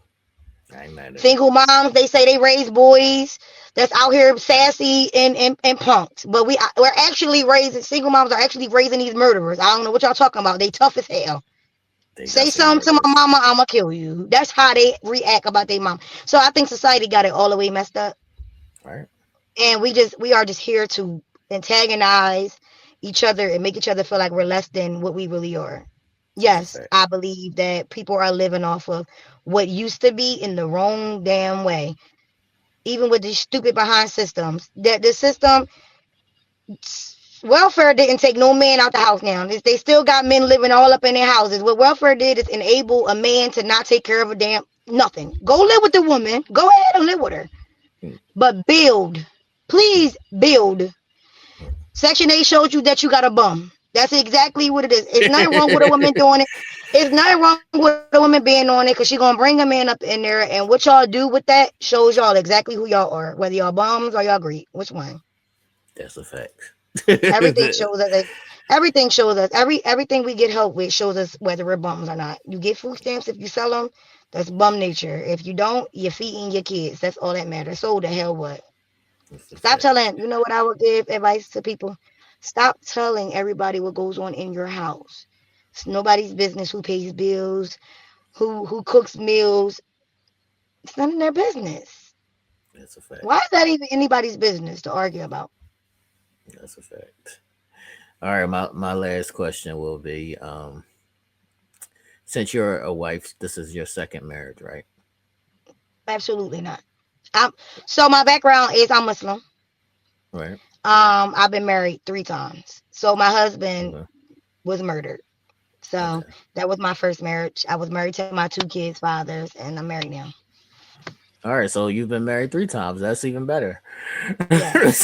I ain't mad at it. Single moms, they say they raise boys that's out here sassy and punked. But we're actually raising single moms are actually raising these murderers. I don't know what y'all talking about. They tough as hell. They Say definitely something to my murderers. mama, I'ma kill you. That's how they react about their mom. So I think society got it all the way messed up. Right. And we are just here to antagonize each other and make each other feel like we're less than what we really are. That's a Yes, fact. I believe that people are living off of what used to be in the wrong damn way, even with these stupid behind systems. That the system welfare didn't take no man out the house now. They still got men living all up in their houses. What welfare did is enable a man to not take care of a damn nothing. Go live with the woman. Go ahead and live with her. Mm, But build. Please build. mm. Section 8 showed you that you got a bum. That's exactly what it is. It's nothing wrong with a woman doing it. It's nothing wrong with a woman being on it because she's gonna bring a man up in there, and what y'all do with that shows y'all exactly who y'all are, whether y'all bums or y'all great. Which one? That's a fact. Everything shows us. Everything shows us. Everything we get help with shows us whether we're bums or not. You get food stamps if you sell them. That's bum nature. If you don't, you're feeding your kids. That's all that matters. So the hell what? That's a Stop fact. telling. You know what I would give advice to people? Stop telling everybody what goes on in your house. It's nobody's business who pays bills, who cooks meals. It's none of their business. That's a fact. Why is that even anybody's business to argue about? That's a fact. All right, my last question will be since you're a wife, this is your second marriage, right? Absolutely not. I'm, so my background is I'm Muslim. Right. I've been married 3 times. So my husband Okay. was murdered. So Okay. that was my first marriage. I was married to my 2 kids' fathers, and I'm married now. All right, so you've been married 3 times. That's even better. Yes.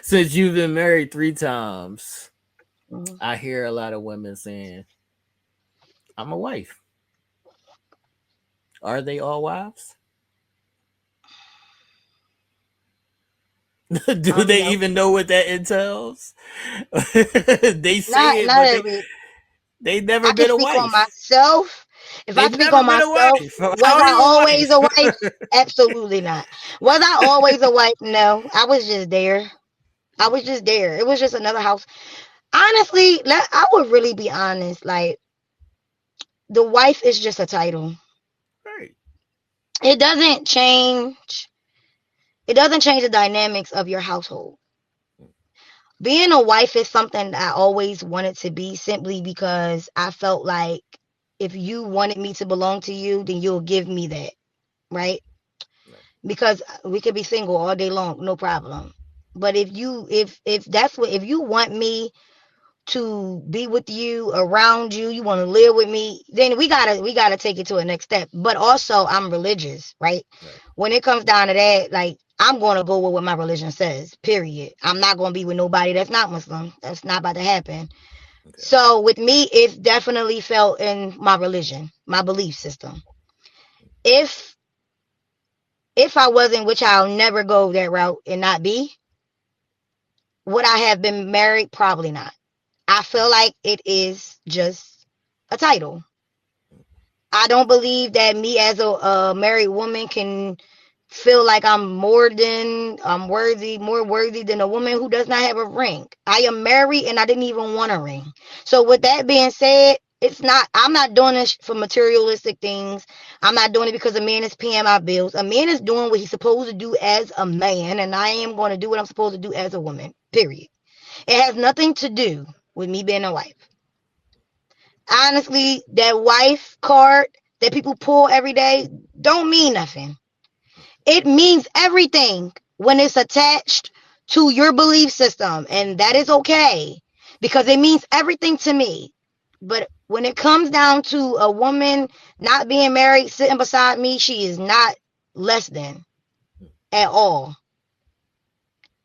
since you've been married 3 times, Mhm. I hear a lot of women saying, "I'm a wife." Are they all wives? Do they No, even know what that entails? They say it, not but every. they never I can been a speak on wife. myself. If I They've speak never on been a myself, wife. was How are I you a always wife? a wife? Absolutely not. Was I always a wife? No, I was just there. I was just there. It was just another house. Honestly, I would really be honest. Like the wife is just a title. Right. It doesn't change. It doesn't change the dynamics of your household. Being a wife is something I always wanted to be simply because I felt like if you wanted me to belong to you, then you'll give me that, right? Right. Because we could be single all day long, no problem. But if that's what if you want me to be with you, around you, you want to live with me, then we gotta take it to a next step. But also I'm religious, right? Right. When it comes down to that, like I'm gonna go with what my religion says, period. I'm not gonna be with nobody that's not Muslim. That's not about to happen. Okay. So with me, it's definitely felt in my religion, my belief system. If if I wasn't, which I'll never go that route and not be, would I have been married? Probably not. I feel like it is just a title. I don't believe that me as a married woman can feel like I'm worthy, more worthy than a woman who does not have a ring. I am married and I didn't even want a ring. So with that being said, It's not, I'm not doing this for materialistic things. I'm not doing it because a man is paying my bills. A man is doing what he's supposed to do as a man, and I am going to do what I'm supposed to do as a woman, period. It has nothing to do with me being a wife. Honestly, that wife card that people pull every day don't mean nothing. It means everything when it's attached to your belief system, and that is okay because it means everything to me. But when it comes down to a woman not being married, sitting beside me, she is not less than at all.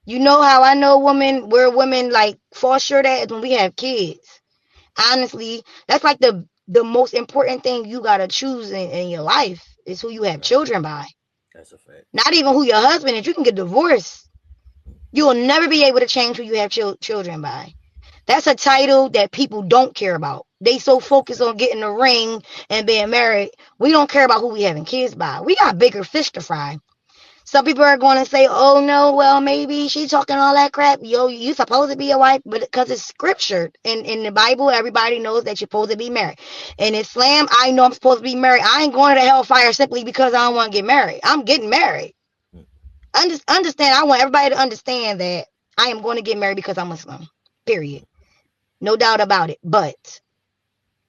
You know how I know women, where women like fall short at is when we have kids. Honestly, that's like the most important thing you gotta choose in your life is who you have Right. children by. That's a fact. Not even who your husband is. You can get divorced. You will never be able to change who you have children by. That's a title that people don't care about. They so That's a focused fact. on getting a ring and being married. We don't care about who we having kids by. We got bigger fish to fry. Some people are going to say, "Oh no, well maybe she's talking all that crap." Yo, you supposed to be a wife, but because it's scripture in the Bible, everybody knows that you're supposed to be married. In Islam, I know I'm supposed to be married. I ain't going to the hellfire simply because I don't want to get married. I'm getting married. Mm. Understand? I want everybody to understand that I am going to get married because I'm Muslim. Period. No doubt about it. But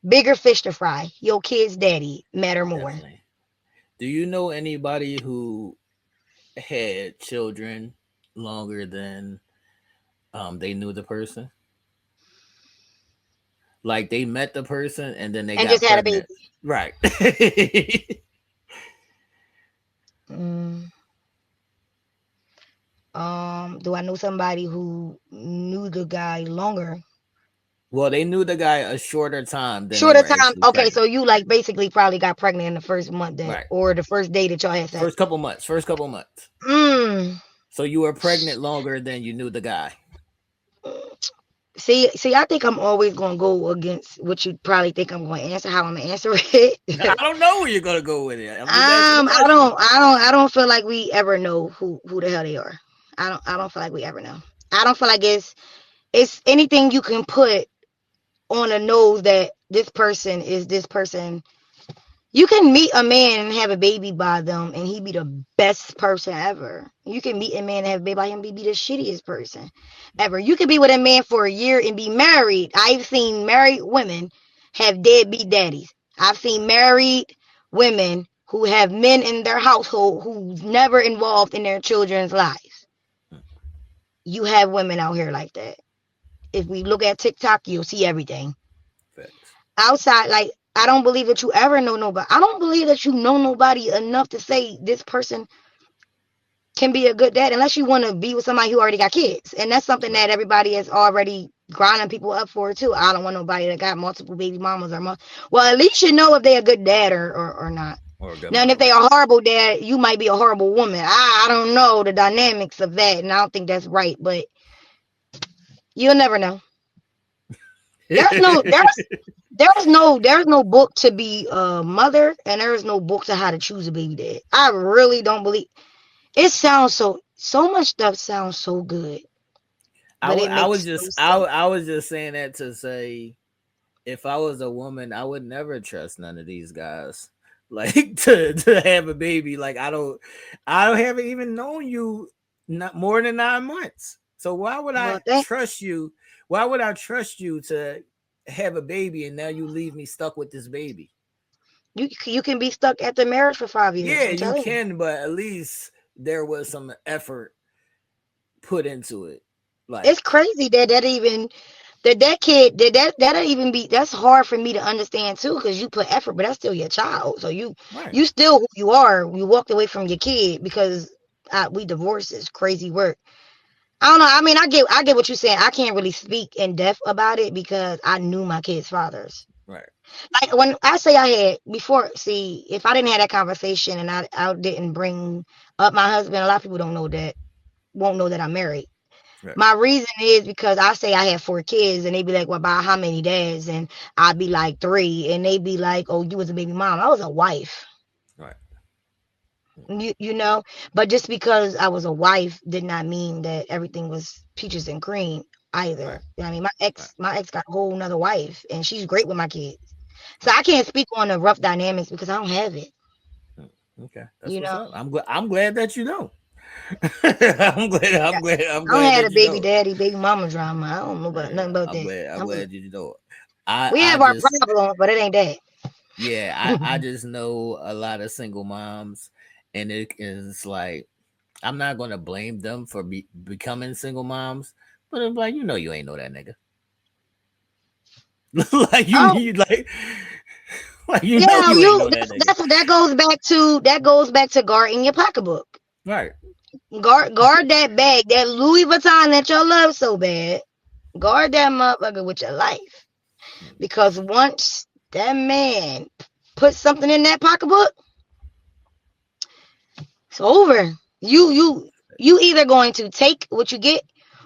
bigger fish to fry. Your kid's daddy matter more. Definitely. Do you know anybody who had children longer than they knew the person? Like they met the person and then they And got just had a baby. pregnant. Right. Mm, do I know somebody who knew the guy longer? Well, they knew the guy a shorter time than they Shorter were time. actually Okay, so pregnant. you like basically probably got pregnant in the first month that, Right. or the first day that y'all had sex. First couple months. First couple months. Mm. So you were pregnant longer than you knew the guy. See, I think I'm always gonna go against what you probably think I'm gonna answer. How I'm gonna answer it. I don't know where you're gonna go with it. I'm just asking the question. I don't feel like we ever know who the hell they are. I don't feel like we ever know. I don't feel like it's anything you can put on a nose that this person is this person. You can meet a man and have a baby by them, and he be the best person ever. You can meet a man and have a baby by him, be the shittiest person ever. You can be with a man for a year and be married. I've seen married women have deadbeat daddies. I've seen married women who have men in their household who's never involved in their children's lives. You have women out here like that. If we look at TikTok, you'll see everything. Facts. Outside, like, I don't believe that you ever know nobody. I don't believe that you know nobody enough to say this person can be a good dad unless you want to be with somebody who already got kids. And that's something Right. that everybody is already grinding people up for too. I don't want nobody that got multiple baby mamas or well, at least you know if they're a good dad or not. Or a good Now, and if mama. they are a horrible dad, you might be a horrible woman. I don't know the dynamics of that, and I don't think that's right. But you'll never know. There's no there's there's no book to be a mother, and there is no book to how to choose a baby dad. I really don't believe it. Sounds so much stuff sounds so good, but it I was makes no just sense. I was just saying that to say if I was a woman, I would never trust none of these guys. Like to have a baby. Like I don't haven't even known you not more than 9 months. So why would I Well, that trust you? Why would I trust you to have a baby and now you leave me stuck with this baby? you can be stuck at the marriage for 5 years. Yeah, I'm you telling you, can, but at least there was some effort put into it. it's Like, crazy that even that kid that'll even be that's hard for me to understand too because you put effort, but that's still your child. So right, you still who you are. You walked away from your kid because we divorced is crazy work. I don't know. I mean, I get what you're saying. I can't really speak in depth about it because I knew my kids' fathers. right, Like when I say I had before, see, if I didn't have that conversation and I didn't bring up my husband, a lot of people don't know that, won't know that I'm married. right, My reason is because I say I have 4 kids and they be like, well, by how many dads? And I'd be like 3. And they be like, oh, you was a baby mom. I was a wife. right, You know, but just because I was a wife did not mean that everything was peaches and cream right, either. I mean, right, my ex got a whole nother wife, and she's great with my kids. So I can't speak on the rough dynamics because I don't have it. Mm, okay, that's You what's know, up. I'm glad that you know. I'm glad. I'm glad. I'm I don't glad have a that you baby know. daddy, baby mama drama. I don't know about nothing Yeah, about I'm that. glad. I'm I'm good. glad you know. I We I have our just problems, but it ain't that. yeah. I just know a lot of single moms, and it is like I'm not gonna blame them for becoming single moms, but I'm like you ain't know that nigga. like Oh, you like like yeah, you ain't know that nigga. that goes back to guarding your pocketbook. Right. Guard that bag, that Louis Vuitton that you love so bad. Guard that motherfucker with your life. Because once that man puts something in that pocketbook, it's over. You either going to take what you get,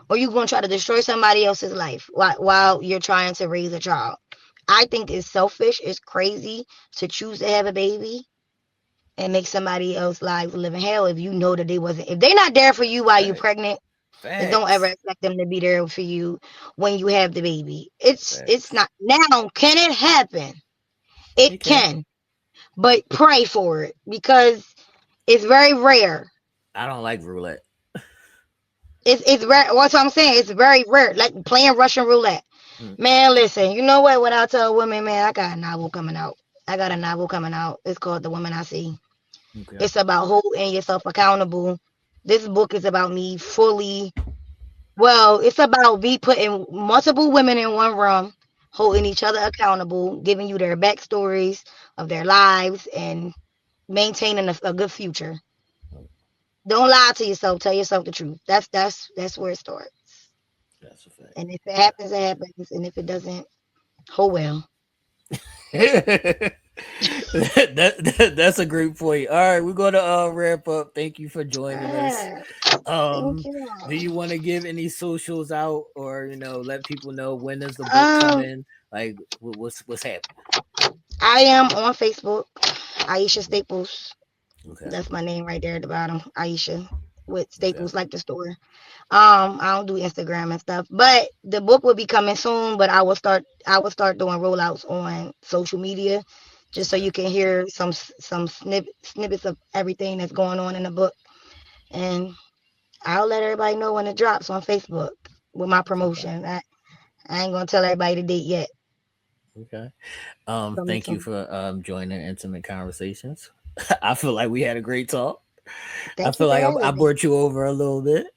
or you going to try to destroy somebody else's life while you're trying to raise a child. I think it's selfish. It's crazy to choose to have a baby and make somebody else's lives live in hell if you know that they wasn't. If they're not there for you while you're Fact. pregnant, then don't ever Facts. expect them to be there for you when you have the baby. It's Facts. not now. Can it happen? It It can. can, but pray for it because it's very rare. I don't like roulette. It's rare. What's what I'm saying? It's very rare. Like playing Russian roulette. Mm, Man, listen. You know what? When I tell women, man, I got a novel coming out. I got a novel coming out. It's called The Woman I See. okay. It's about holding yourself accountable. This book is about me fully. Well, it's about me putting multiple women in one room, holding each other accountable, giving you their backstories of their lives, and maintaining a good future. Oh, Don't lie to yourself. Tell yourself the truth. That's where it starts. that's a fact. And if it That- happens, it happens. And if it doesn't, oh well. that's a great point. All right, we're gonna wrap up. Thank you for joining us. Ah, thank Um, you. do you want to give any socials out, or let people know when is the book Um, coming? Like, what's happening? I am on Facebook, Aisha Staples. Okay, That's my name right there at the bottom, Aisha, with okay, Staples like the store. I don't do Instagram and stuff, but the book will be coming soon. But I will start doing rollouts on social media, just so okay, you can hear some snippets of everything that's going on in the book, and I'll let everybody know when it drops on Facebook with my okay, promotion. I ain't gonna tell everybody the date yet. okay. Coming Thank you soon. for joining Intimate Conversations. I feel like we had a great talk. I Thank you feel for like I having me. brought you over a little bit.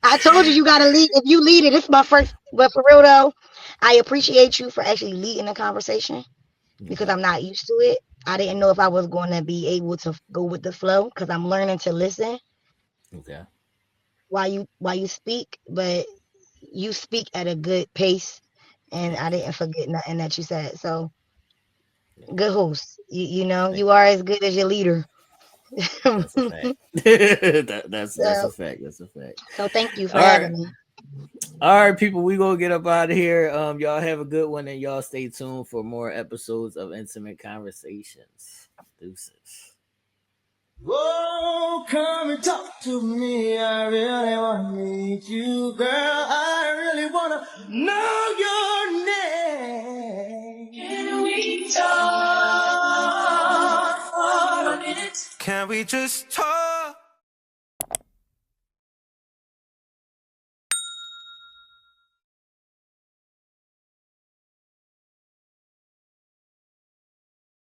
I told you you gotta lead. If you lead it, it's my first. But for real though, I appreciate you for actually leading the conversation because Okay, I'm not used to it. I didn't know if I was going to be able to go with the flow because I'm learning to listen okay, while you speak, but you speak at a good pace, and I thank you. didn't forget nothing that you said. So Yeah, good host. You thank you are as good as your leader. that's a fact. That's so a fact. That's a fact. so thank you for All right. having me. All right, people, we gonna get up out of here. Y'all have a good one, and y'all stay tuned for more episodes of Intimate Conversations. Deuces. Oh, come and talk to me. I really want to meet you, girl. I really want to know your name. Can we talk for a minute? Can we just talk?